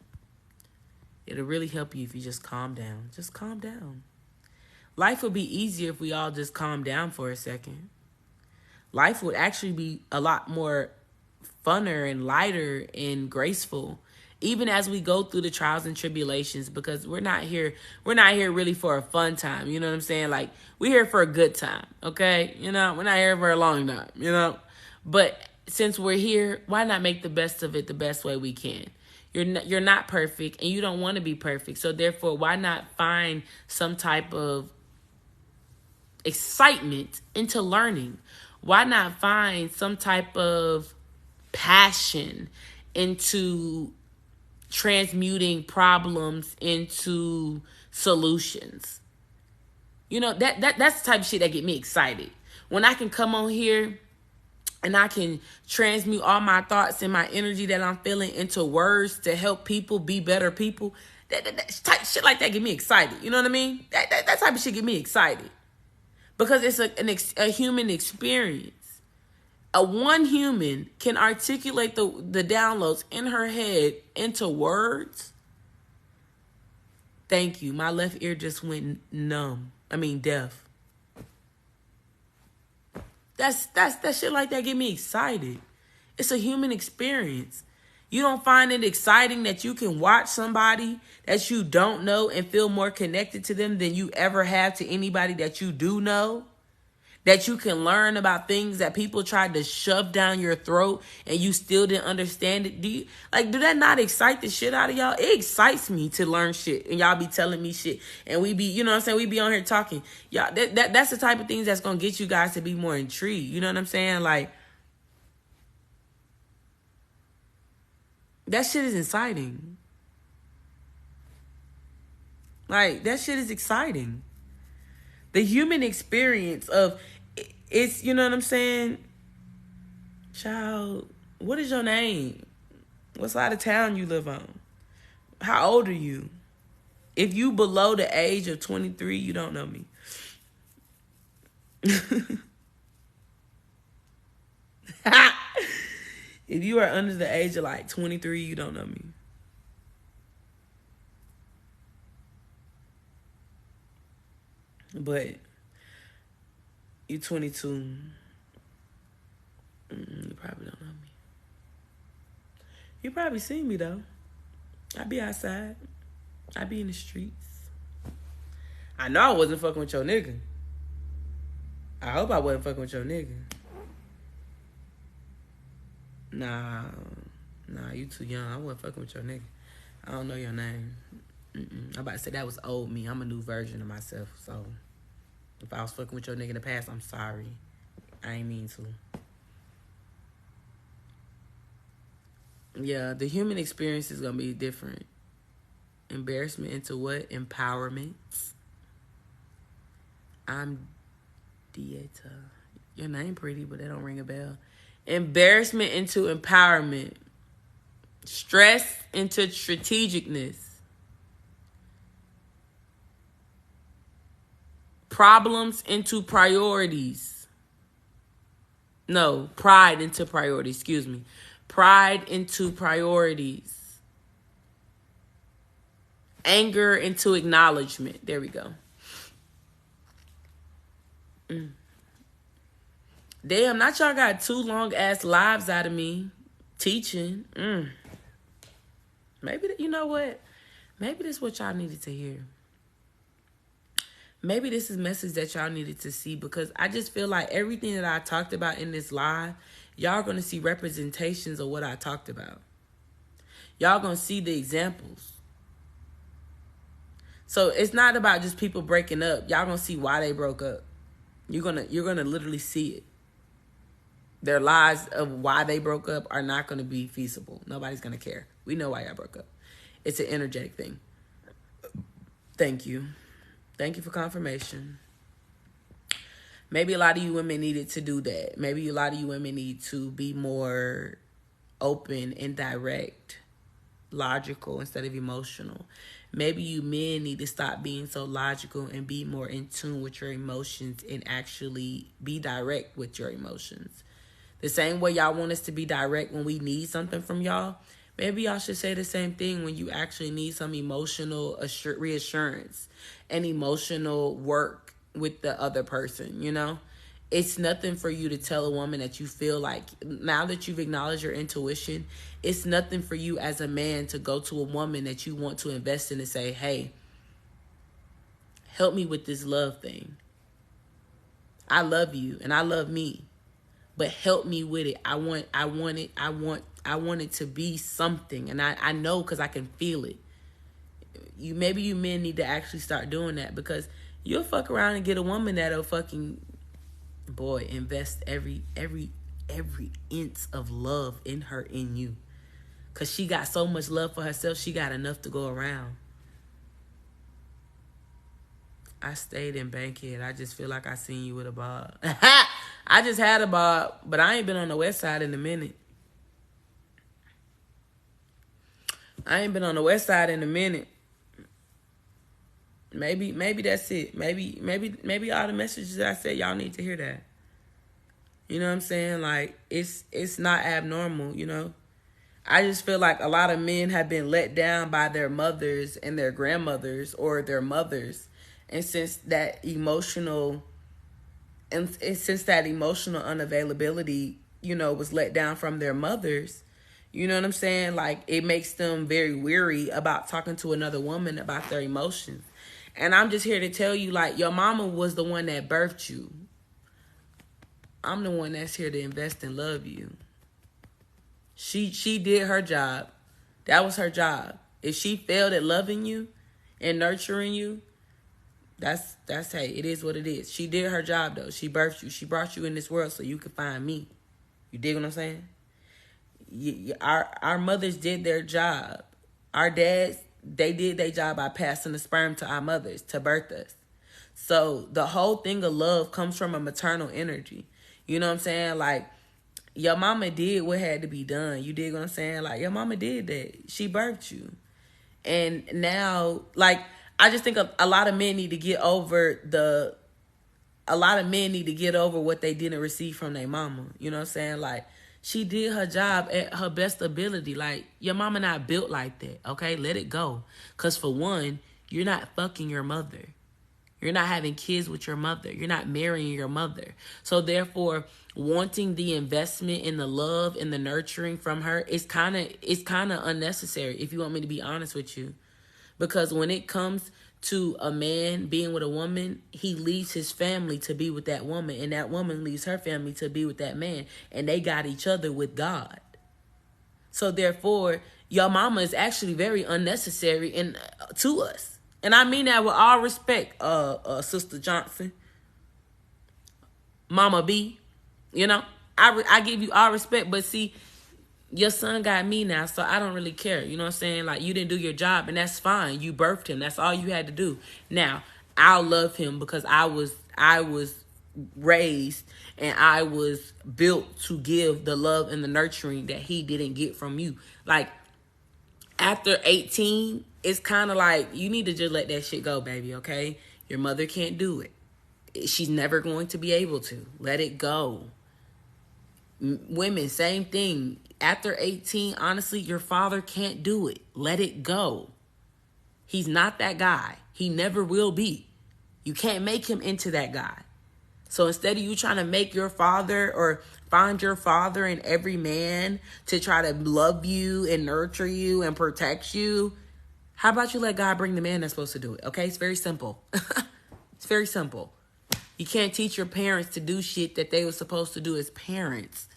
It'll really help you if you just calm down. Just calm down. Life would be easier if we all just calm down for a second. Life would actually be a lot more funner and lighter and graceful, even as we go through the trials and tribulations, because we're not here really for a fun time. You know what I'm saying? Like, we're here for a good time, okay? You know, we're not here for a long time, you know? But since we're here, why not make the best of it the best way we can? You're not perfect, and you don't want to be perfect. So therefore, why not find some type of excitement into learning? Why not find some type of passion into transmuting problems into solutions? You know, that's the type of shit that get me excited. When I can come on here and I can transmute all my thoughts and my energy that I'm feeling into words to help people be better people. That type shit like that get me excited. You know what I mean? That type of shit get me excited. Because it's a human experience. One human can articulate the downloads in her head into words. Thank you. My left ear just went deaf. That shit like that get me excited. It's a human experience. You don't find it exciting that you can watch somebody that you don't know and feel more connected to them than you ever have to anybody that you do know? That you can learn about things that people tried to shove down your throat and you still didn't understand it? Do that not excite the shit out of y'all? It excites me to learn shit and y'all be telling me shit. And we be, you know what I'm saying? We be on here talking. Y'all, that's the type of things that's going to get you guys to be more intrigued. You know what I'm saying? Like, that shit is exciting. Like, that shit is exciting. The human experience of it's, you know what I'm saying? Child, what is your name? What side of town you live on? How old are you? If you below the age of 23, you don't know me. If you are under the age of like 23, you don't know me. But you 22. You probably don't know me. You probably seen me though. I be outside. I be in the streets. I know I wasn't fucking with your nigga. I hope I wasn't fucking with your nigga. Nah, you too young. I wasn't fucking with your nigga. I don't know your name. I'm about to say that was old me. I'm a new version of myself. So if I was fucking with your nigga in the past, I'm sorry. I ain't mean to. Yeah, the human experience is going to be different. Embarrassment into what? Empowerment. I'm Dieta. Your name pretty, but that don't ring a bell. Embarrassment into empowerment. Stress into strategicness. Problems into priorities. No, pride into priorities. Excuse me. Pride into priorities. Anger into acknowledgement. There we go. Damn, not y'all got 2 long ass lives out of me teaching. Maybe, you know what? Maybe this is what y'all needed to hear. Maybe this is a message that y'all needed to see, because I just feel like everything that I talked about in this live, y'all going to see representations of what I talked about. Y'all going to see the examples. So it's not about just people breaking up. Y'all going to see why they broke up. You're going to literally see it. Their lies of why they broke up are not going to be feasible. Nobody's going to care. We know why y'all broke up. It's an energetic thing. Thank you. Thank you for confirmation. Maybe a lot of you women needed to do that. Maybe a lot of you women need to be more open and direct, logical instead of emotional. Maybe you men need to stop being so logical and be more in tune with your emotions and actually be direct with your emotions. The same way y'all want us to be direct when we need something from y'all, maybe y'all should say the same thing when you actually need some emotional reassurance and emotional work with the other person, you know? It's nothing for you to tell a woman that you feel like, now that you've acknowledged your intuition, it's nothing for you as a man to go to a woman that you want to invest in and say, hey, help me with this love thing. I love you and I love me, but help me with it. I want it to be something. And I know because I can feel it. Maybe you men need to actually start doing that, because you'll fuck around and get a woman that'll fucking, boy, invest every inch of love in you. Because she got so much love for herself, she got enough to go around. I stayed in Bankhead. I just feel like I seen you with a bob. I just had a bob, but I ain't been on the west side in a minute. Maybe that's it. Maybe all the messages that I said, y'all need to hear that. You know what I'm saying? Like, it's not abnormal, you know? I just feel like a lot of men have been let down by their mothers and their grandmothers or their mothers. And since that emotional unavailability, you know, was let down from their mothers, you know what I'm saying? Like, it makes them very weary about talking to another woman about their emotions. And I'm just here to tell you, like, your mama was the one that birthed you. I'm the one that's here to invest and love you. She did her job. That was her job. If she failed at loving you and nurturing you, that's hey, it is what it is. She did her job, though. She birthed you. She brought you in this world so you could find me. You dig what I'm saying? Our mothers did their job. Our dads, they did their job by passing the sperm to our mothers to birth us. So the whole thing of love comes from a maternal energy. You know what I'm saying? Like, your mama did what had to be done. You dig what I'm saying? Like, your mama did that. She birthed you. And now, like, I just think a lot of men need to get over what they didn't receive from their mama. You know what I'm saying? Like, she did her job at her best ability. Like, your mama not built like that, okay? Let it go. Because for one, you're not fucking your mother. You're not having kids with your mother. You're not marrying your mother. So therefore, wanting the investment in the love and the nurturing from her is kind of unnecessary, if you want me to be honest with you. Because when it comes to a man being with a woman, he leaves his family to be with that woman, and that woman leaves her family to be with that man, and they got each other with God. So therefore, your mama is actually very unnecessary to us. And I mean that with all respect, Sister Johnson, Mama B. You know, I give you all respect, but see, your son got me now, so I don't really care. You know what I'm saying? Like, you didn't do your job, and that's fine. You birthed him. That's all you had to do. Now, I'll love him because I was raised and I was built to give the love and the nurturing that he didn't get from you. Like, after 18, it's kind of like, you need to just let that shit go, baby, okay? Your mother can't do it. She's never going to be able to. Let it go. Women, same thing. After 18, honestly, your father can't do it. Let it go. He's not that guy. He never will be. You can't make him into that guy. So instead of you trying to make your father or find your father in every man to try to love you and nurture you and protect you, how about you let God bring the man that's supposed to do it? Okay, it's very simple. It's very simple. You can't teach your parents to do shit that they were supposed to do as parents.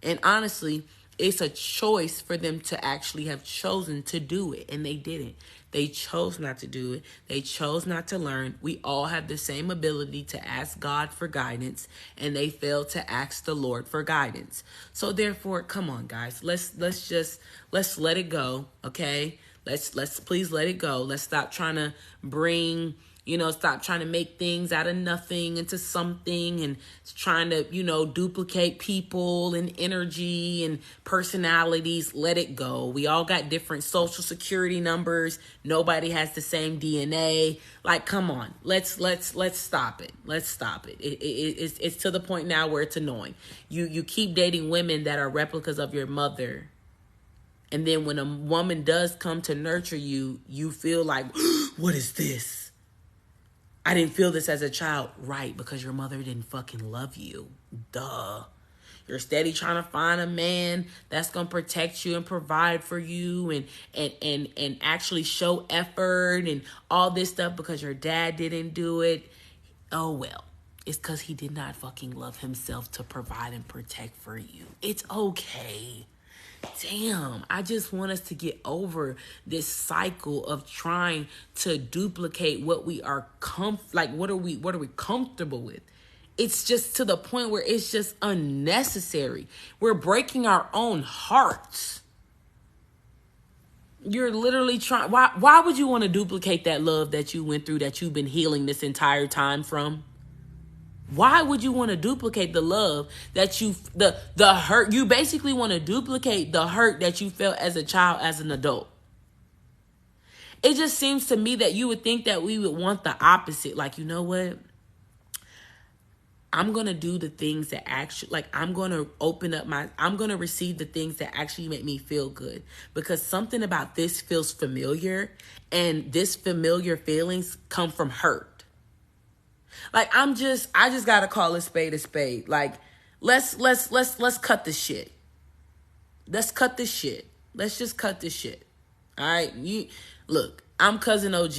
And honestly, it's a choice for them to actually have chosen to do it, and they didn't. They chose not to do it. They chose not to learn. We all have the same ability to ask God for guidance, and they failed to ask the Lord for guidance. So therefore, come on, guys. Let's let it go, okay? Let's please let it go. Let's stop trying to bring Stop trying to make things out of nothing into something, and trying to, duplicate people and energy and personalities. Let it go. We all got different social security numbers. Nobody has the same DNA. Like, come on. Let's stop it. Let's stop it. It's to the point now where it's annoying. You keep dating women that are replicas of your mother. And then when a woman does come to nurture you, you feel like, what is this? I didn't feel this as a child. Right, because your mother didn't fucking love you. Duh. You're steady trying to find a man that's going to protect you and provide for you and actually show effort and all this stuff because your dad didn't do it. Oh, well. It's because he did not fucking love himself to provide and protect for you. It's okay. Damn, I just want us to get over this cycle of trying to duplicate what we are what are we comfortable with. It's just to the point where it's just unnecessary. We're breaking our own hearts. You're literally trying. Why would you want to duplicate that love that you went through, that you've been healing this entire time from? Why would you want to duplicate the love that the hurt? You basically want to duplicate the hurt that you felt as a child, as an adult. It just seems to me that you would think that we would want the opposite. Like, you know what? I'm going to do the things that actually, I'm going to I'm going to receive the things that actually make me feel good. Because something about this feels familiar, and this familiar feelings come from hurt. Like, I just gotta call a spade a spade. Like, let's cut this shit. Let's cut this shit. Let's just cut this shit. All right, look. I'm cousin OG.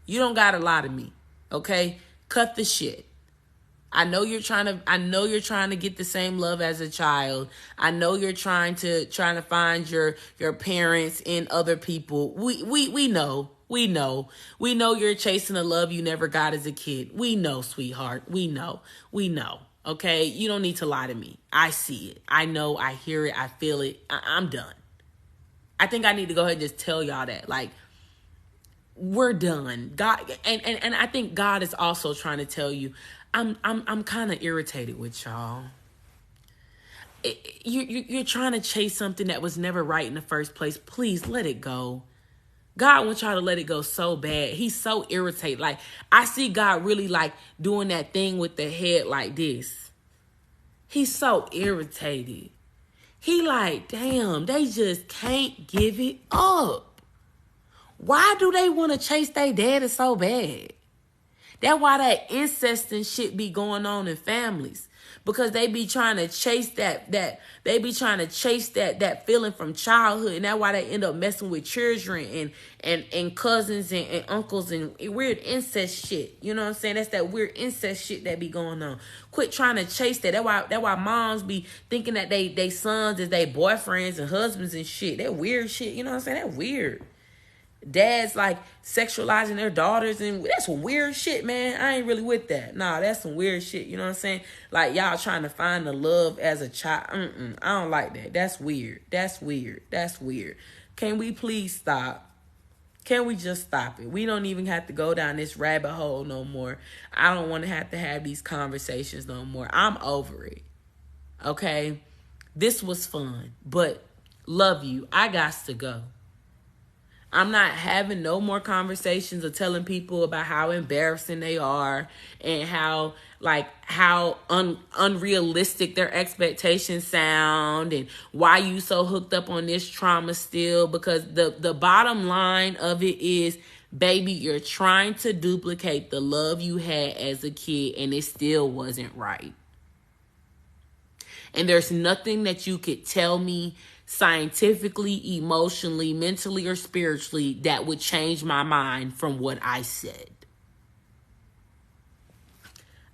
You don't gotta lie to me, okay? Cut the shit. I know you're trying to get the same love as a child. I know you're trying to find your parents in other people. We know. We know you're chasing the love you never got as a kid. We know, sweetheart. We know. Okay? You don't need to lie to me. I see it. I know. I hear it. I feel it. I'm done. I think I need to go ahead and just tell y'all that. Like, we're done. God, and I think God is also trying to tell you, I'm kind of irritated with y'all. You're trying to chase something that was never right in the first place. Please let it go. God wants y'all to let it go so bad. He's so irritated. Like, I see God really doing that thing with the head like this. He's so irritated. He damn, they just can't give it up. Why do they want to chase their daddy so bad? That's why that incest and shit be going on in families. Because they be trying to chase that feeling from childhood, and that's why they end up messing with children and cousins and uncles and weird incest shit. You know what I'm saying? That's that weird incest shit that be going on. Quit trying to chase that. That's why moms be thinking that they sons is they boyfriends and husbands and shit. That weird shit. You know what I'm saying? That weird. Dads sexualizing their daughters, and that's some weird shit, man. I ain't really with that. Nah, that's some weird shit. You know what I'm saying? Y'all trying to find the love as a child. I don't like that. That's weird. That's weird. Can we please stop? Can we just stop it? We don't even have to go down this rabbit hole no more. I don't want to have these conversations no more. I'm over it. Okay? This was fun, but love you. I got to go. I'm not having no more conversations of telling people about how embarrassing they are and how unrealistic their expectations sound and why you so hooked up on this trauma still. Because the bottom line of it is, baby, you're trying to duplicate the love you had as a kid, and it still wasn't right. And there's nothing that you could tell me scientifically, emotionally, mentally, or spiritually that would change my mind from what I said.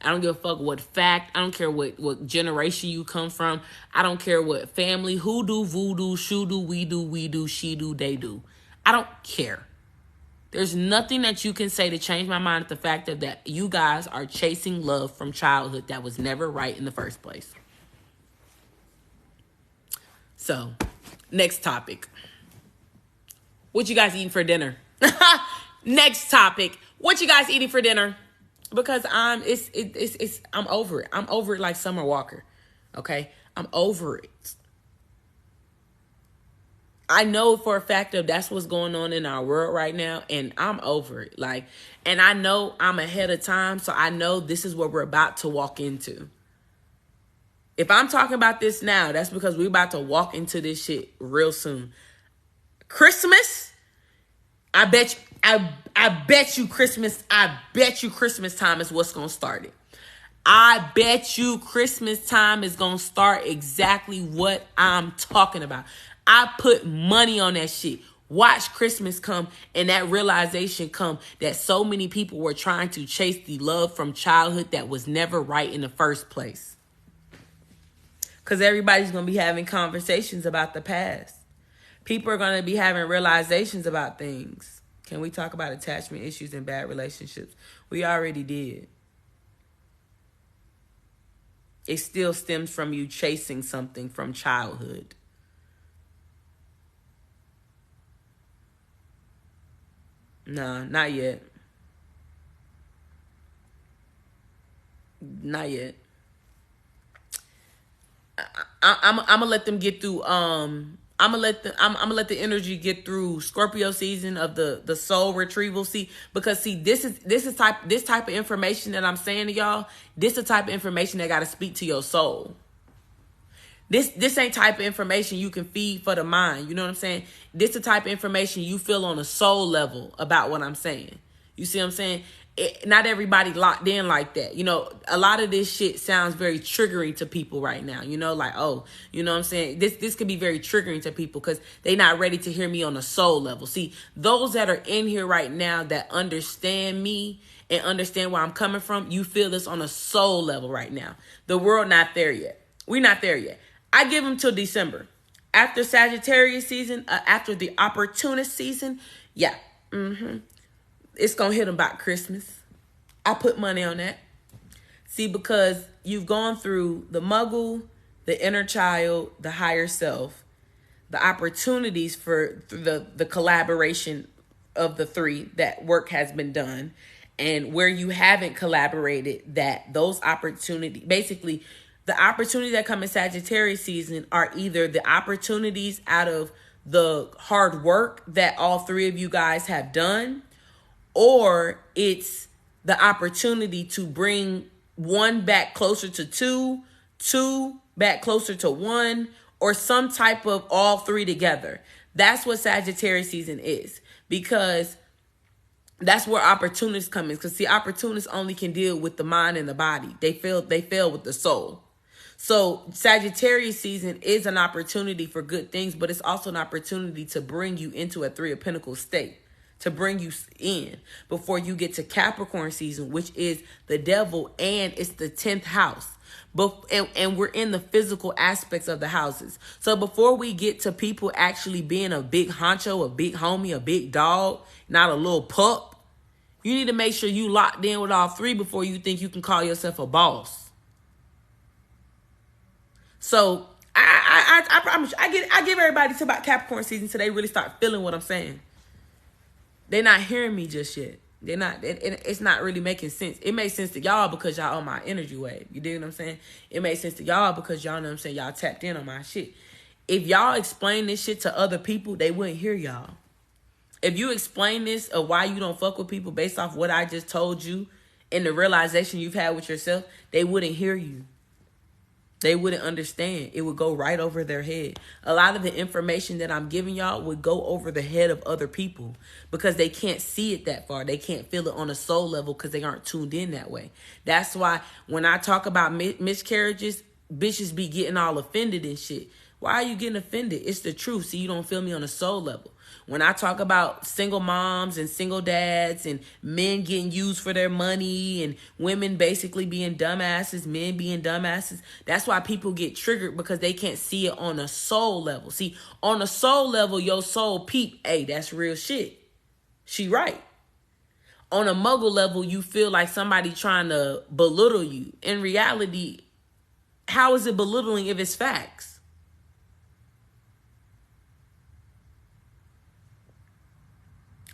I don't give a fuck what fact. I don't care what generation you come from. I don't care what family, hoodoo, voodoo, shoodoo, we do, she do, they do. I don't care. There's nothing that you can say to change my mind at the fact that you guys are chasing love from childhood that was never right in the first place. So, next topic. What you guys eating for dinner? Next topic. What you guys eating for dinner? Because I'm over it. I'm over it like Summer Walker. Okay? I'm over it. I know for a fact that that's what's going on in our world right now, and I'm over it. Like, and I know I'm ahead of time, so I know this is what we're about to walk into. If I'm talking about this now, that's because we're about to walk into this shit real soon. Christmas, I bet you Christmas time is what's gonna start it. I bet you Christmas time is gonna start exactly what I'm talking about. I put money on that shit. Watch Christmas come and that realization come that so many people were trying to chase the love from childhood that was never right in the first place. Because everybody's going to be having conversations about the past. People are going to be having realizations about things. Can we talk about attachment issues and bad relationships? We already did. It still stems from you chasing something from childhood. Nah, not yet. Not yet. I'm gonna let them get through. I'm gonna let the energy get through Scorpio season of the soul retrieval. Because this type of information that I'm saying to y'all. This the type of information that got to speak to your soul. This ain't type of information you can feed for the mind. You know what I'm saying? This the type of information you feel on a soul level about what I'm saying. You see what I'm saying? Not everybody locked in like that. You know, a lot of this shit sounds very triggering to people right now. You know, like, oh, you know what I'm saying? This could be very triggering to people because they not ready to hear me on a soul level. See, those that are in here right now that understand me and understand where I'm coming from, you feel this on a soul level right now. The world not there yet. We're not there yet. I give them till December. After Sagittarius season, after the opportunist season, yeah. It's going to hit them by Christmas. I put money on that. See, because you've gone through the muggle, the inner child, the higher self, the opportunities for the collaboration of the three, that work has been done. And where you haven't collaborated, that those opportunities, basically, the opportunities that come in Sagittarius season are either the opportunities out of the hard work that all three of you guys have done, or it's the opportunity to bring one back closer to two back closer to one, or some type of all three together. That's what Sagittarius season is, because that's where opportunists come in. Because see, opportunists only can deal with the mind and the body. They fail with the soul. So Sagittarius season is an opportunity for good things, but it's also an opportunity to bring you into a Three of Pentacles state, to bring you in before you get to Capricorn season, which is the devil, and it's the 10th house. And we're in the physical aspects of the houses. So before we get to people actually being a big honcho, a big homie, a big dog, not a little pup, you need to make sure you locked in with all three before you think you can call yourself a boss. So I promise you, I give everybody to about Capricorn season till they really start feeling what I'm saying. They're not hearing me just yet. They're not. It's not really making sense. It makes sense to y'all because y'all on my energy wave. You dig what I'm saying? It makes sense to y'all because y'all know what I'm saying. Y'all tapped in on my shit. If y'all explain this shit to other people, they wouldn't hear y'all. If you explain this of why you don't fuck with people based off what I just told you and the realization you've had with yourself, they wouldn't hear you. They wouldn't understand. It would go right over their head. A lot of the information that I'm giving y'all would go over the head of other people because they can't see it that far. They can't feel it on a soul level because they aren't tuned in that way. That's why when I talk about miscarriages, bitches be getting all offended and shit. Why are you getting offended? It's the truth. See, you don't feel me on a soul level. When I talk about single moms and single dads and men getting used for their money and women basically being dumbasses, men being dumbasses, that's why people get triggered because they can't see it on a soul level. See, on a soul level, your soul peep, hey, that's real shit. She right. On a muggle level, you feel like somebody trying to belittle you. In reality, how is it belittling if it's facts?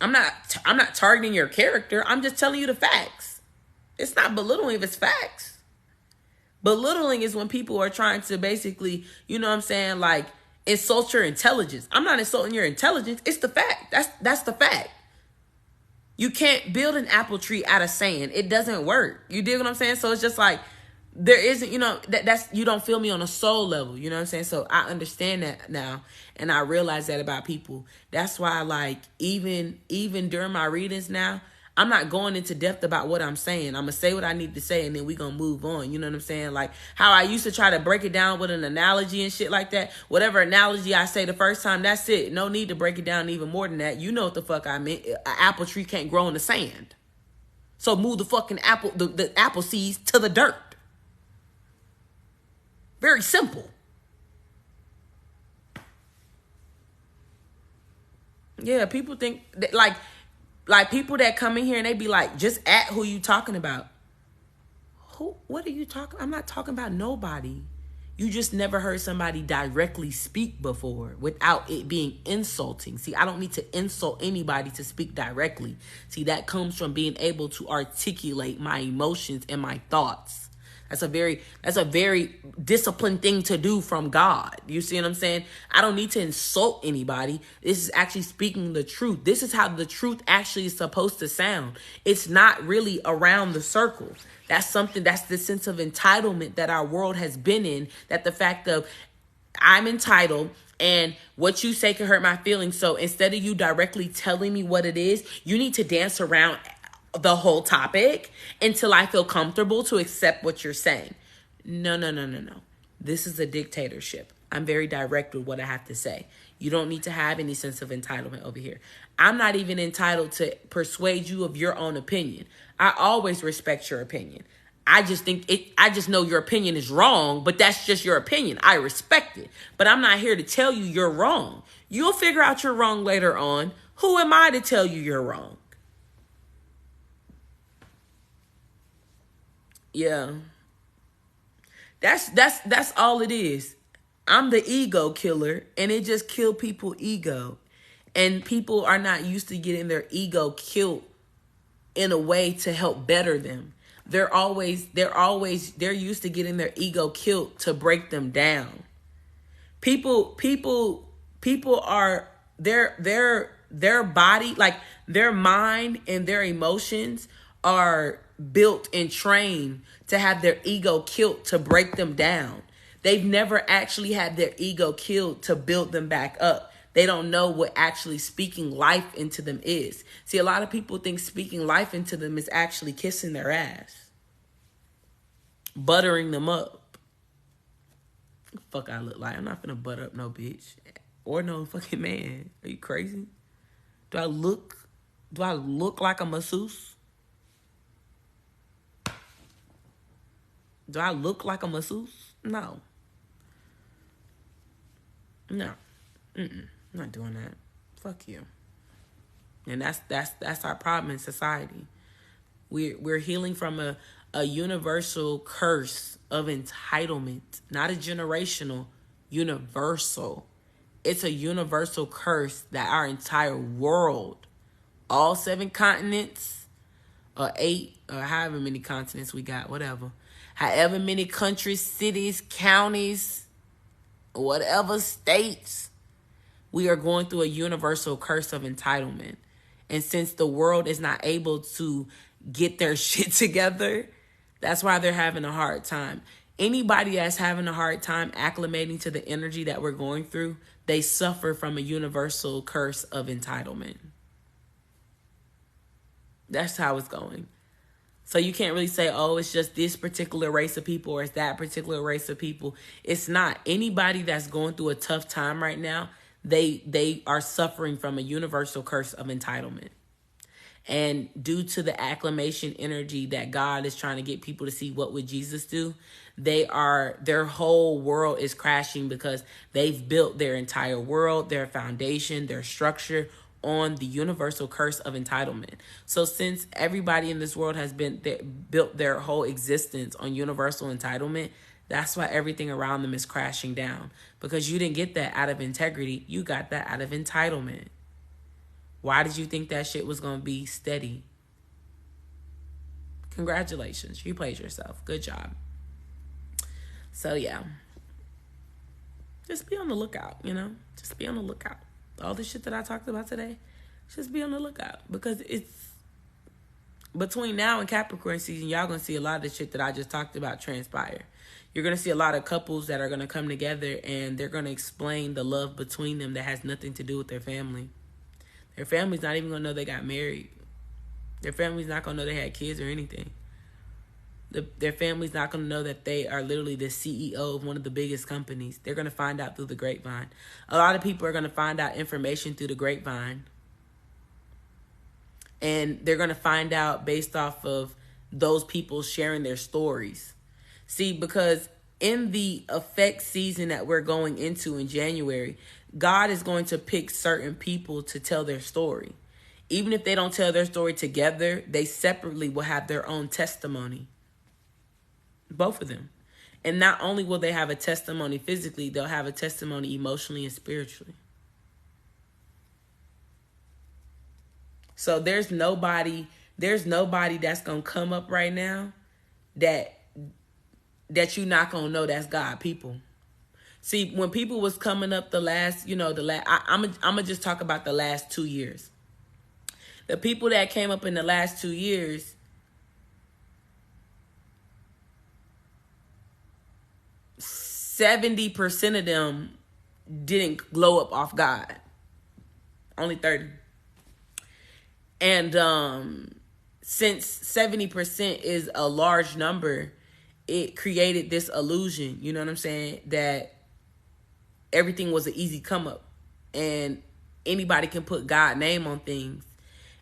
I'm not targeting your character. I'm just telling you the facts. It's not belittling if it's facts. Belittling is when people are trying to basically, you know what I'm saying, like insult your intelligence. I'm not insulting your intelligence. It's the fact. That's the fact. You can't build an apple tree out of sand. It doesn't work. You dig what I'm saying? So it's just like there isn't, you know, that's you don't feel me on a soul level. You know what I'm saying? So I understand that now, and I realize that about people. That's why, like, even during my readings now, I'm not going into depth about what I'm saying. I'm going to say what I need to say, and then we're going to move on. You know what I'm saying? Like how I used to try to break it down with an analogy and shit like that. Whatever analogy I say the first time, that's it. No need to break it down even more than that. You know what the fuck I meant. An apple tree can't grow in the sand. So move the fucking apple, the apple seeds to the dirt. Very simple. Yeah, people think that, like people that come in here and they be like, just at who you talking about. Who? What are you talking? I'm not talking about nobody. You just never heard somebody directly speak before without it being insulting. See, I don't need to insult anybody to speak directly. See, that comes from being able to articulate my emotions and my thoughts. That's a very disciplined thing to do from God. You see what I'm saying? I don't need to insult anybody. This is actually speaking the truth. This is how the truth actually is supposed to sound. It's not really around the circle. That's the sense of entitlement that our world has been in, that the fact of I'm entitled and what you say can hurt my feelings. So instead of you directly telling me what it is, you need to dance around the whole topic until I feel comfortable to accept what you're saying. No. This is a dictatorship. I'm very direct with what I have to say. You don't need to have any sense of entitlement over here. I'm not even entitled to persuade you of your own opinion. I always respect your opinion. I just know your opinion is wrong, but that's just your opinion. I respect it. But I'm not here to tell you you're wrong. You'll figure out you're wrong later on. Who am I to tell you you're wrong? Yeah. That's all it is. I'm the ego killer, and it just killed people's ego. And people are not used to getting their ego killed in a way to help better them. They're used to getting their ego killed to break them down. People are their body, like their mind and their emotions are built and trained to have their ego killed to break them down. They've never actually had their ego killed to build them back up. They don't know what actually speaking life into them is. See, a lot of people think speaking life into them is actually kissing their ass, buttering them up. Fuck I look like? I'm not gonna butter up no bitch or no fucking man. Are you crazy? Do I look like a masseuse? Do I look like a masseuse? No. I'm not doing that. Fuck you. And that's our problem in society. We're healing from a universal curse of entitlement, not a generational, universal. It's a universal curse that our entire world, all 7 continents, or 8, or however many continents we got, whatever. However many countries, cities, counties, whatever states, we are going through a universal curse of entitlement. And since the world is not able to get their shit together, that's why they're having a hard time. Anybody that's having a hard time acclimating to the energy that we're going through, they suffer from a universal curse of entitlement. That's how it's going. So you can't really say, oh, it's just this particular race of people or it's that particular race of people. It's not. Anybody that's going through a tough time right now, they are suffering from a universal curse of entitlement. And due to the acclamation energy that God is trying to get people to see, what would Jesus do? Their whole world is crashing because they've built their entire world, their foundation, their structure on the universal curse of entitlement. So since everybody in this world has built their whole existence on universal entitlement, that's why everything around them is crashing down. Because you didn't get that out of integrity, you got that out of entitlement. Why did you think that shit was going to be steady? Congratulations. You played yourself. Good job. So, yeah. Just be on the lookout, Just be on the lookout. All the shit that I talked about today, just be on the lookout. Because it's between now and Capricorn season, y'all going to see a lot of the shit that I just talked about transpire. You're going to see a lot of couples that are going to come together and they're going to explain the love between them that has nothing to do with their family. Their family's not even going to know they got married. Their family's not going to know they had kids or anything. Their family's not going to know that they are literally the CEO of one of the biggest companies. They're going to find out through the grapevine. A lot of people are going to find out information through the grapevine. And they're going to find out based off of those people sharing their stories. See, because in the effect season that we're going into in January, God is going to pick certain people to tell their story. Even if they don't tell their story together, they separately will have their own testimony. Both of them. And not only will they have a testimony physically, they'll have a testimony emotionally and spiritually. So there's nobody that's going to come up right now that you're not going to know that's God people. See, when people was coming up I'm going to just talk about the last 2 years. The people that came up in the last 2 years, 70% of them didn't glow up off God. Only 30. And since 70% is a large number, it created this illusion, you know what I'm saying, that everything was an easy come up and anybody can put God's name on things.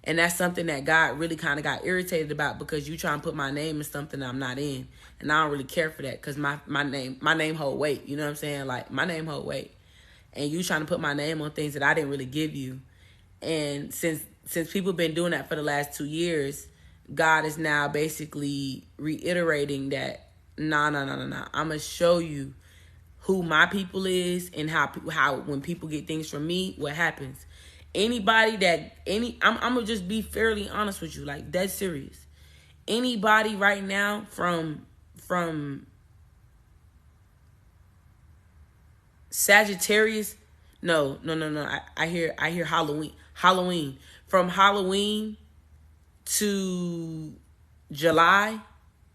And that's something that God really kind of got irritated about, because you try and put my name in something that I'm not in. And I don't really care for that, because my name hold weight. You know what I'm saying? Like, my name hold weight. And you trying to put my name on things that I didn't really give you. And since people been doing that for the last 2 years, God is now basically reiterating that, nah. I'm going to show you who my people is and how when people get things from me, what happens. I'm gonna just be fairly honest with you, like, dead serious. Anybody right now from Sagittarius, no. I hear Halloween. From Halloween to July,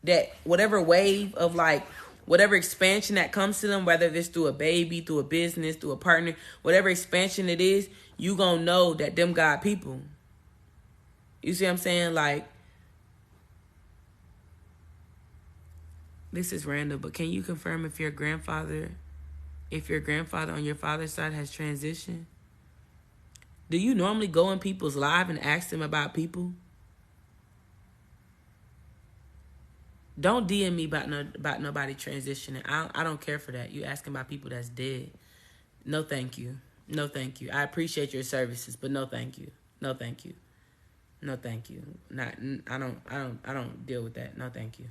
that whatever wave of, like, whatever expansion that comes to them, whether it's through a baby, through a business, through a partner, whatever expansion it is, you gonna know that them God people. You see what I'm saying? Like, this is random, but can you confirm if your grandfather on your father's side has transitioned? Do you normally go in people's lives and ask them about people? Don't DM me about nobody transitioning. I don't care for that. You asking about people that's dead. No, thank you. No, thank you. I appreciate your services, but no, thank you. No, thank you. No, thank you. I don't deal with that. No, thank you.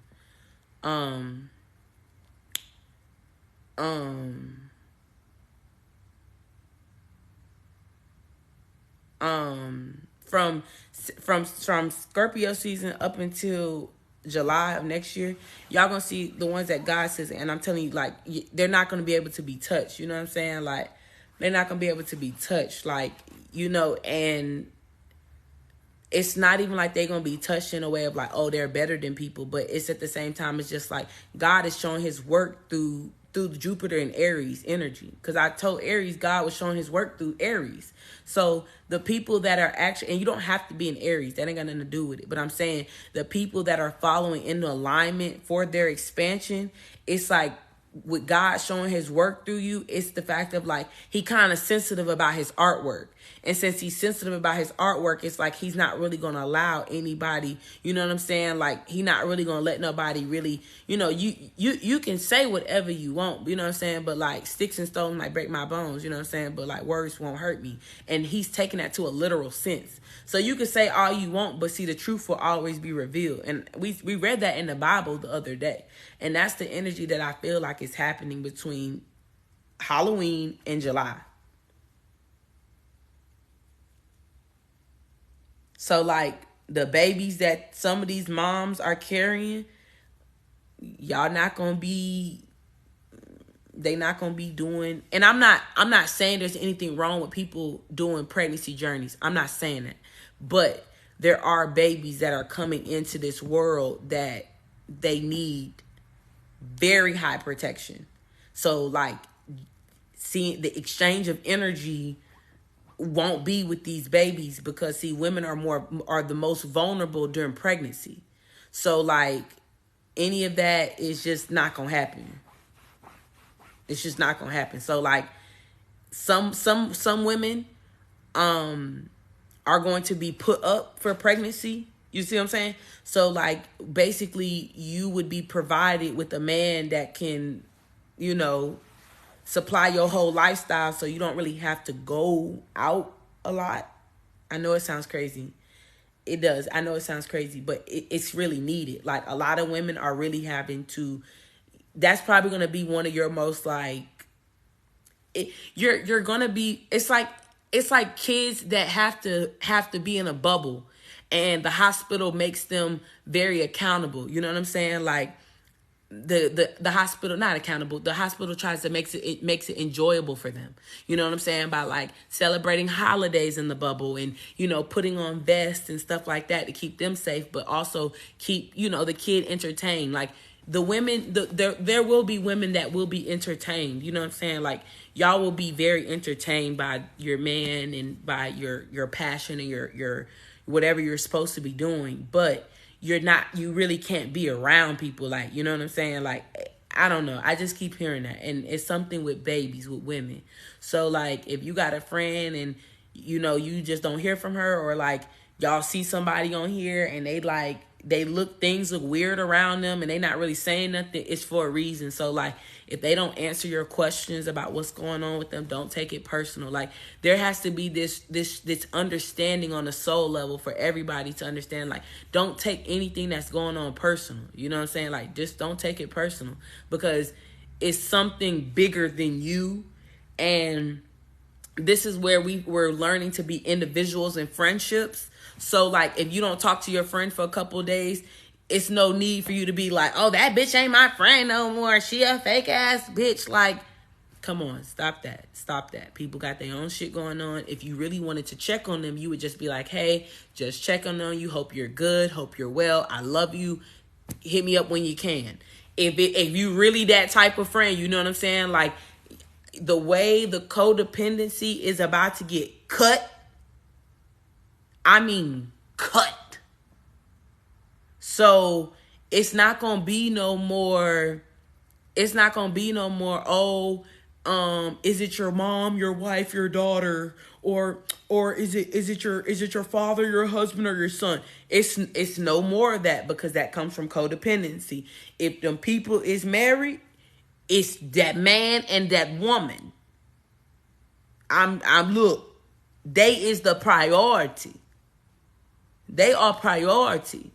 From Scorpio season up until July of next year, y'all gonna see the ones that God says, and I'm telling you, like, they're not gonna be able to be touched. You know what I'm saying? Like, they're not gonna be able to be touched, like, and it's not even like they're gonna be touched in a way of like, oh, they're better than people, but it's at the same time, it's just like God is showing his work through Jupiter and Aries energy. Because I told Aries God was showing his work through Aries. So the people that are actually, and you don't have to be in Aries, that ain't got nothing to do with it, but I'm saying the people that are following into alignment for their expansion, it's like, with God showing his work through you, it's the fact of, like, he kind of sensitive about his artwork. And since he's sensitive about his artwork, it's like he's not really going to allow anybody, you know what I'm saying? Like, he not really going to let nobody really, you can say whatever you want, you know what I'm saying? But, like, sticks and stones might break my bones, you know what I'm saying? But, like, words won't hurt me. And he's taking that to a literal sense. So you can say all you want, but see, the truth will always be revealed. And we read that in the Bible the other day. And that's the energy that I feel like is happening between Halloween and July. So like the babies that some of these moms are carrying, y'all not gonna be, they not gonna be doing, and I'm not saying there's anything wrong with people doing pregnancy journeys. I'm not saying that. But there are babies that are coming into this world that they need very high protection. So like seeing the exchange of energy won't be with these babies, because see, women are the most vulnerable during pregnancy. So like any of that is just not gonna happen. It's just not gonna happen. So like some women are going to be put up for pregnancy. You see what I'm saying? So like basically you would be provided with a man that can, you know, supply your whole lifestyle, so you don't really have to go out a lot. I know it sounds crazy. It does. I know it sounds crazy, but it's really needed. Like a lot of women are really having to, that's probably going to be one of your most like, you're going to be, it's like kids that have to be in a bubble, and the hospital makes them very accountable. You know what I'm saying? Like the hospital not accountable. The hospital tries to makes it enjoyable for them. You know what I'm saying? By like celebrating holidays in the bubble, and you know, putting on vests and stuff like that to keep them safe, but also keep, you know, the kid entertained. Like the women, there will be women that will be entertained. You know what I'm saying? Like y'all will be very entertained by your man and by your passion and your whatever you're supposed to be doing, but you really can't be around people, like, you know what I'm saying? Like, I don't know. I just keep hearing that. And it's something with babies, with women. So like if you got a friend and you know, you just don't hear from her, or like y'all see somebody on here and things look weird around them and they not really saying nothing, it's for a reason. So like if they don't answer your questions about what's going on with them, don't take it personal. Like there has to be this understanding on a soul level for everybody to understand. Like don't take anything that's going on personal. You know what I'm saying? Like just don't take it personal, because it's something bigger than you. And this is where we're learning to be individuals in friendships. So like if you don't talk to your friend for a couple of days, it's no need for you to be like, oh, that bitch ain't my friend no more, she a fake ass bitch. Like, come on, stop that. People got their own shit going on. If you really wanted to check on them, you would just be like, hey, just checking on you, hope you're good, hope you're well, I love you, hit me up when you can. If you really that type of friend, you know what I'm saying? Like the way the codependency is about to get cut, I mean cut. So it's not gonna be no more. Oh, is it your mom, your wife, your daughter, or is it your father, your husband, or your son? It's no more of that, because that comes from codependency. If them people is married, it's that man and that woman. Look, they is the priority. They are priority.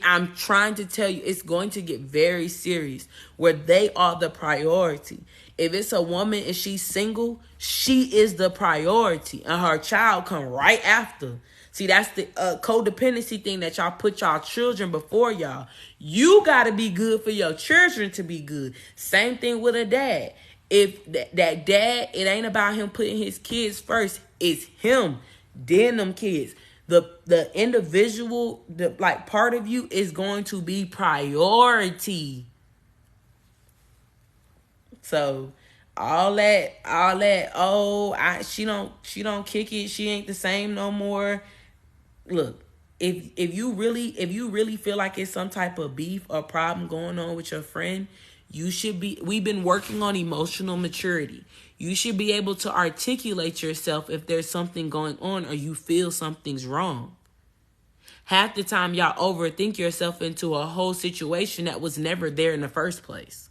I'm trying to tell you, it's going to get very serious where they are the priority. If it's a woman and she's single, she is the priority, and her child come right after. See, that's the codependency thing, that y'all put y'all children before y'all. You got to be good for your children to be good. Same thing with a dad. If that dad, it ain't about him putting his kids first. It's him, then them kids. The individual, the like part of you is going to be priority. So all that, oh, she don't kick it, she ain't the same no more. Look, if you really feel like it's some type of beef or problem going on with your friend, we've been working on emotional maturity. You should be able to articulate yourself if there's something going on or you feel something's wrong. Half the time y'all overthink yourself into a whole situation that was never there in the first place.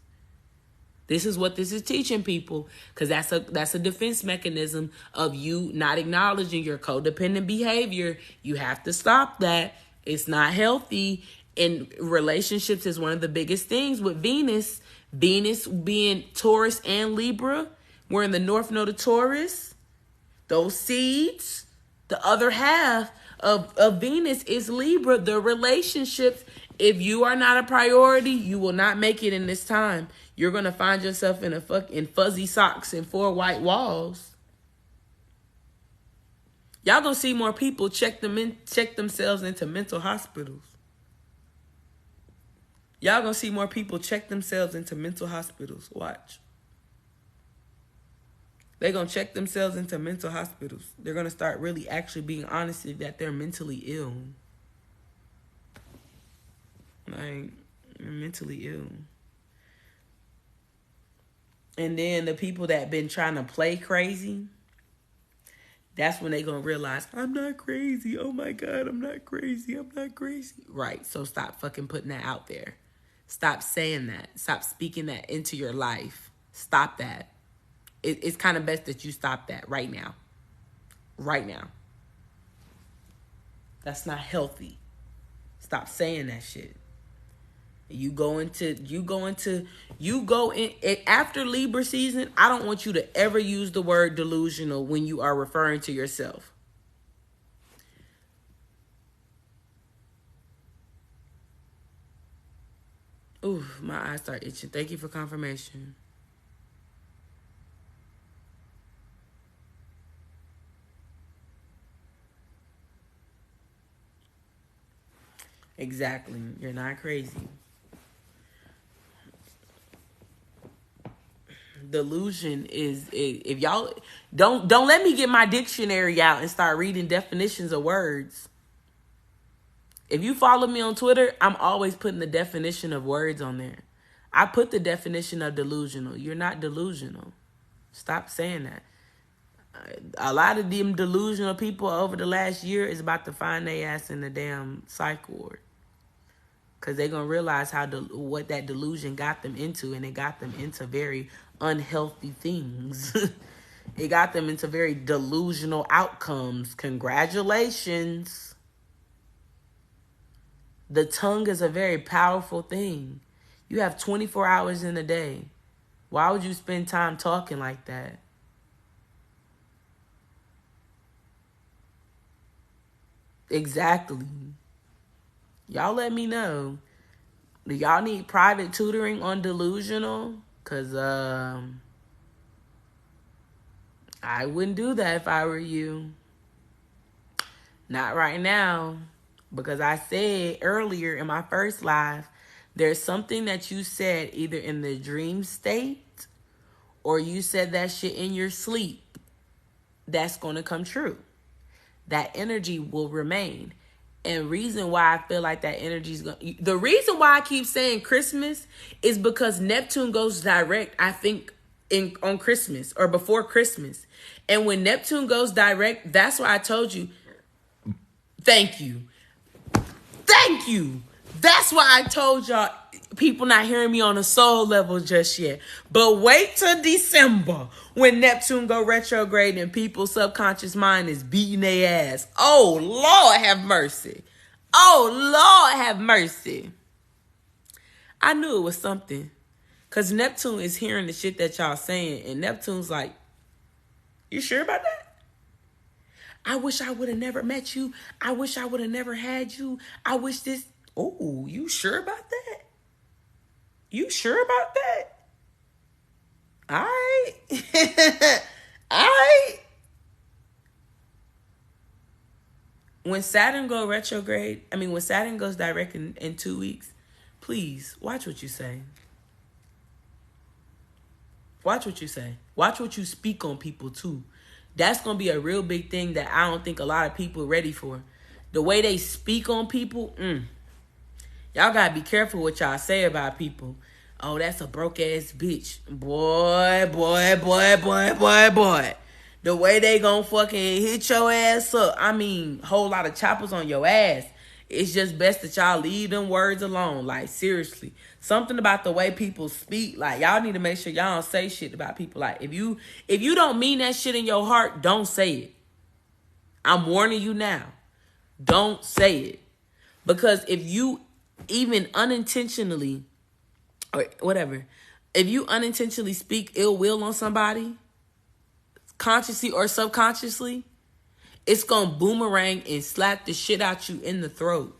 This is what this is teaching people, because that's a defense mechanism of you not acknowledging your codependent behavior. You have to stop that. It's not healthy. In relationships is one of the biggest things with Venus. Venus being Taurus and Libra. We're in the North Node of Taurus. Those seeds, The other half of Venus is Libra, the relationships. If you are not a priority, you will not make it in this time. You're going to find yourself in fuzzy socks and 4 white walls. Y'all going to see more people check themselves into mental hospitals. Y'all going to see more people check themselves into mental hospitals. Watch. They're going to check themselves into mental hospitals. They're going to start really actually being honest that they're mentally ill. Like, they're mentally ill. And then the people that been trying to play crazy, that's when they're going to realize, I'm not crazy. Oh my God, I'm not crazy. I'm not crazy. Right. So stop fucking putting that out there. Stop saying that. Stop speaking that into your life. Stop that. It's kind of best that you stop that right now. Right now. That's not healthy. Stop saying that shit. You go in after Libra season. I don't want you to ever use the word delusional when you are referring to yourself. Ooh, my eyes start itching. Thank you for confirmation. Exactly. You're not crazy. Delusion is, if y'all don't let me get my dictionary out and start reading definitions of words. If you follow me on Twitter, I'm always putting the definition of words on there. I put the definition of delusional. You're not delusional. Stop saying that. A lot of them delusional people over the last year is about to find their ass in the damn psych ward. Because they're going to realize what that delusion got them into. And it got them into very unhealthy things. It got them into very delusional outcomes. Congratulations. The tongue is a very powerful thing. You have 24 hours in a day. Why would you spend time talking like that? Exactly. Y'all let me know. Do y'all need private tutoring on delusional? Because I wouldn't do that if I were you. Not right now. Because I said earlier in my first live, there's something that you said either in the dream state or you said that shit in your sleep that's going to come true. That energy will remain. And reason why I feel like that energy is going, the reason why I keep saying Christmas is because Neptune goes direct, I think, on Christmas or before Christmas. And when Neptune goes direct, that's why I told you, thank you. Thank you. That's why I told y'all, people not hearing me on a soul level just yet. But wait till December when Neptune go retrograde and people's subconscious mind is beating their ass. Oh, Lord have mercy. Oh, Lord have mercy. I knew it was something. Because Neptune is hearing the shit that y'all saying. And Neptune's like, you sure about that? I wish I would have never met you. I wish I would have never had you. I wish this. Oh, you sure about that? You sure about that? All right. All right. When Saturn goes retrograde, when Saturn goes direct in 2 weeks, please watch what you say. Watch what you say. Watch what you speak on people too. That's going to be a real big thing that I don't think a lot of people are ready for. The way they speak on people, y'all got to be careful what y'all say about people. Oh, that's a broke ass bitch. Boy. The way they gonna fucking hit your ass up. Whole lot of choppers on your ass. It's just best that y'all leave them words alone. Like, seriously. Something about the way people speak. Like, y'all need to make sure y'all don't say shit about people. Like, if you don't mean that shit in your heart, don't say it. I'm warning you now. Don't say it. Because if you even unintentionally, or whatever, if you unintentionally speak ill will on somebody, consciously or subconsciously, it's going to boomerang and slap the shit out you in the throat.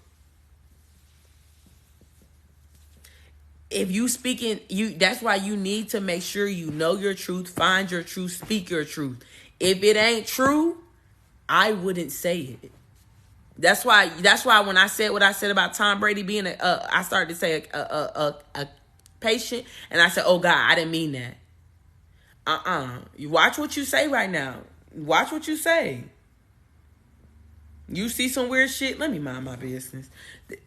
If you speaking, that's why you need to make sure you know your truth, find your truth, speak your truth. If it ain't true, I wouldn't say it. That's why when I said what I said about Tom Brady being I started to say a patient, and I said, "Oh God, I didn't mean that." You watch what you say right now. Watch what you say. You see some weird shit, let me mind my business.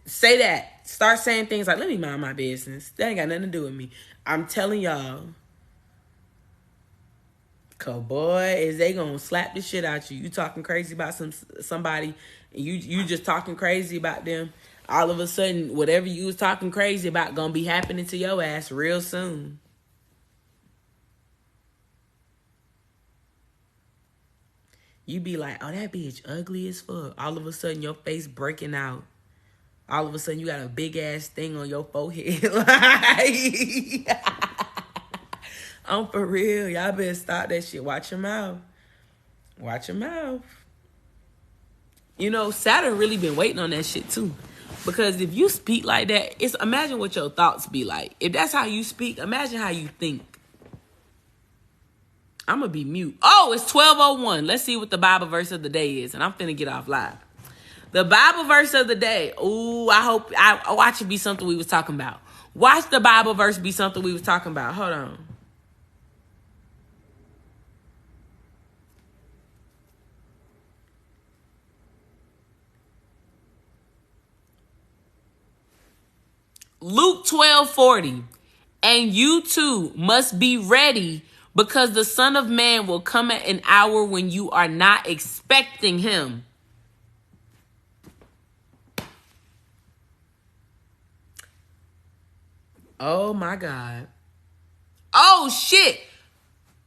Say that. Start saying things like, let me mind my business. That ain't got nothing to do with me. I'm telling y'all. Cause boy, is they gonna slap the shit out you. You talking crazy about somebody, and you just talking crazy about them. All of a sudden, whatever you was talking crazy about gonna be happening to your ass real soon. You be like, oh, that bitch ugly as fuck. All of a sudden, your face breaking out. All of a sudden, you got a big ass thing on your forehead. Like, I'm for real. Y'all better stop that shit. Watch your mouth. Watch your mouth. You know, Saturn really been waiting on that shit too. Because if you speak like that, imagine what your thoughts be like. If that's how you speak, imagine how you think. I'm going to be mute. Oh, it's 12:01. Let's see what the Bible verse of the day is. And I'm finna get off live. The Bible verse of the day. Ooh, I watch it be something we was talking about. Watch the Bible verse be something we was talking about. Hold on. Luke 12:40. And you too must be ready, because the Son of Man will come at an hour when you are not expecting him. Oh my God. Oh shit.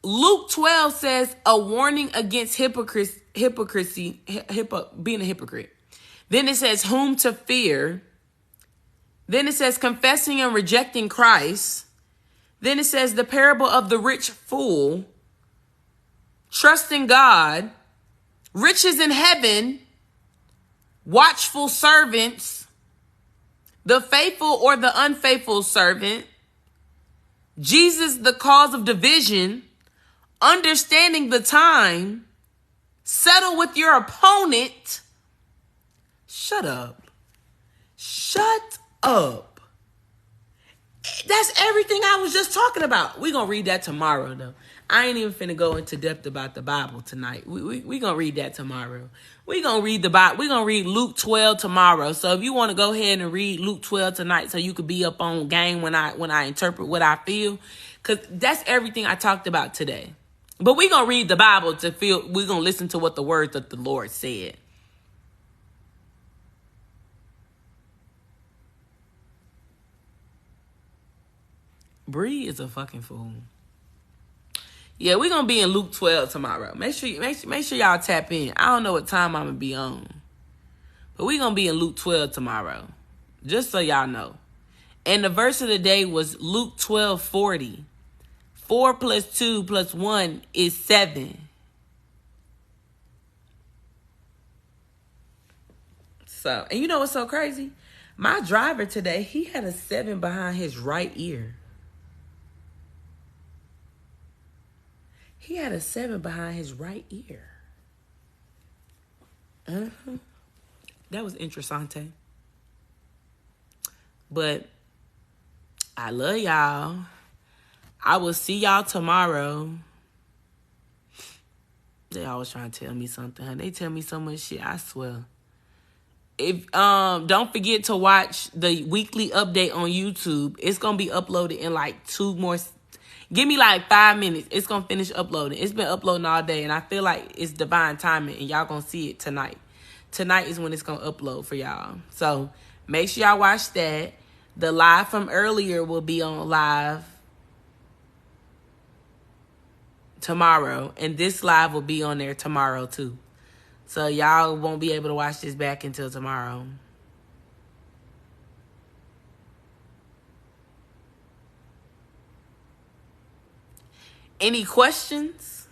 Luke 12 says a warning against hypocrisy, being a hypocrite. Then it says whom to fear. Then it says confessing and rejecting Christ. Then it says the parable of the rich fool, trusting God, riches in heaven, watchful servants, the faithful or the unfaithful servant, Jesus, the cause of division, understanding the time, settle with your opponent. Shut up. Shut up. That's everything I was just talking about. We're going to read that tomorrow, though. I ain't even finna go into depth about the Bible tonight. We going to read that tomorrow. We're going to read the Bible. We're going to read Luke 12 tomorrow. So if you want to go ahead and read Luke 12 tonight so you could be up on game when I interpret what I feel, because that's everything I talked about today. But we're going to read the Bible we're going to listen to what the words of the Lord said. Bree is a fucking fool. Yeah, we're going to be in Luke 12 tomorrow. Make sure y'all tap in. I don't know what time I'm going to be on. But we're going to be in Luke 12 tomorrow. Just so y'all know. And the verse of the day was Luke 12:40. 4 plus 2 plus 1 is 7. So, and you know what's so crazy? My driver today, he had a 7 behind his right ear. He had a 7 behind his right ear. That was interessante. But I love y'all. I will see y'all tomorrow. They always trying to tell me something. Huh? They tell me so much shit, I swear. If don't forget to watch the weekly update on YouTube. It's gonna be uploaded in like 2 more. Give me like 5 minutes. It's gonna finish uploading. It's been uploading all day, and I feel like it's divine timing, and y'all gonna see it tonight. Tonight is when it's gonna upload for y'all. So make sure y'all watch that. The live from earlier will be on live tomorrow, and this live will be on there tomorrow too. So y'all won't be able to watch this back until tomorrow. Any questions?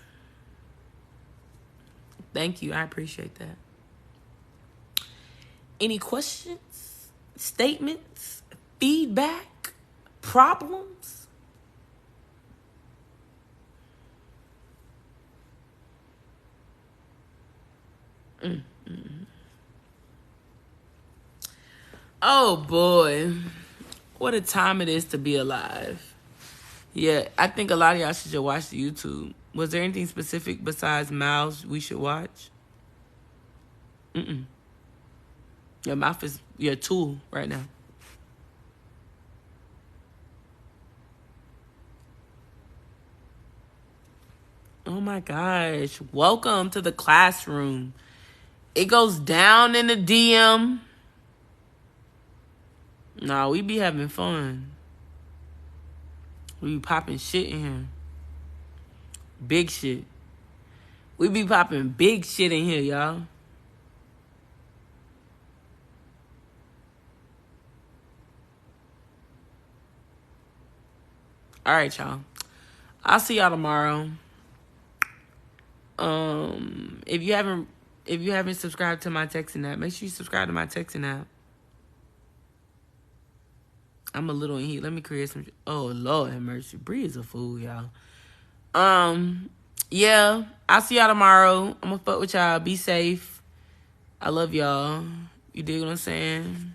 Thank you. I appreciate that. Any questions, statements, feedback, problems? Oh boy, what a time it is to be alive. Yeah, I think a lot of y'all should just watch the YouTube. Was there anything specific besides mouths we should watch? Your mouth is your tool right now. Oh my gosh. Welcome to the classroom. It goes down in the DM. Nah, we be having fun. We be popping shit in here. Big shit. We be popping big shit in here, y'all. All right, y'all. I'll see y'all tomorrow. If you haven't subscribed to my texting app, make sure you subscribe to my texting app. I'm a little in heat. Let me create some. Oh Lord have mercy. Bree is a fool, y'all. Yeah. I'll see y'all tomorrow. I'm gonna fuck with y'all. Be safe. I love y'all. You dig what I'm saying?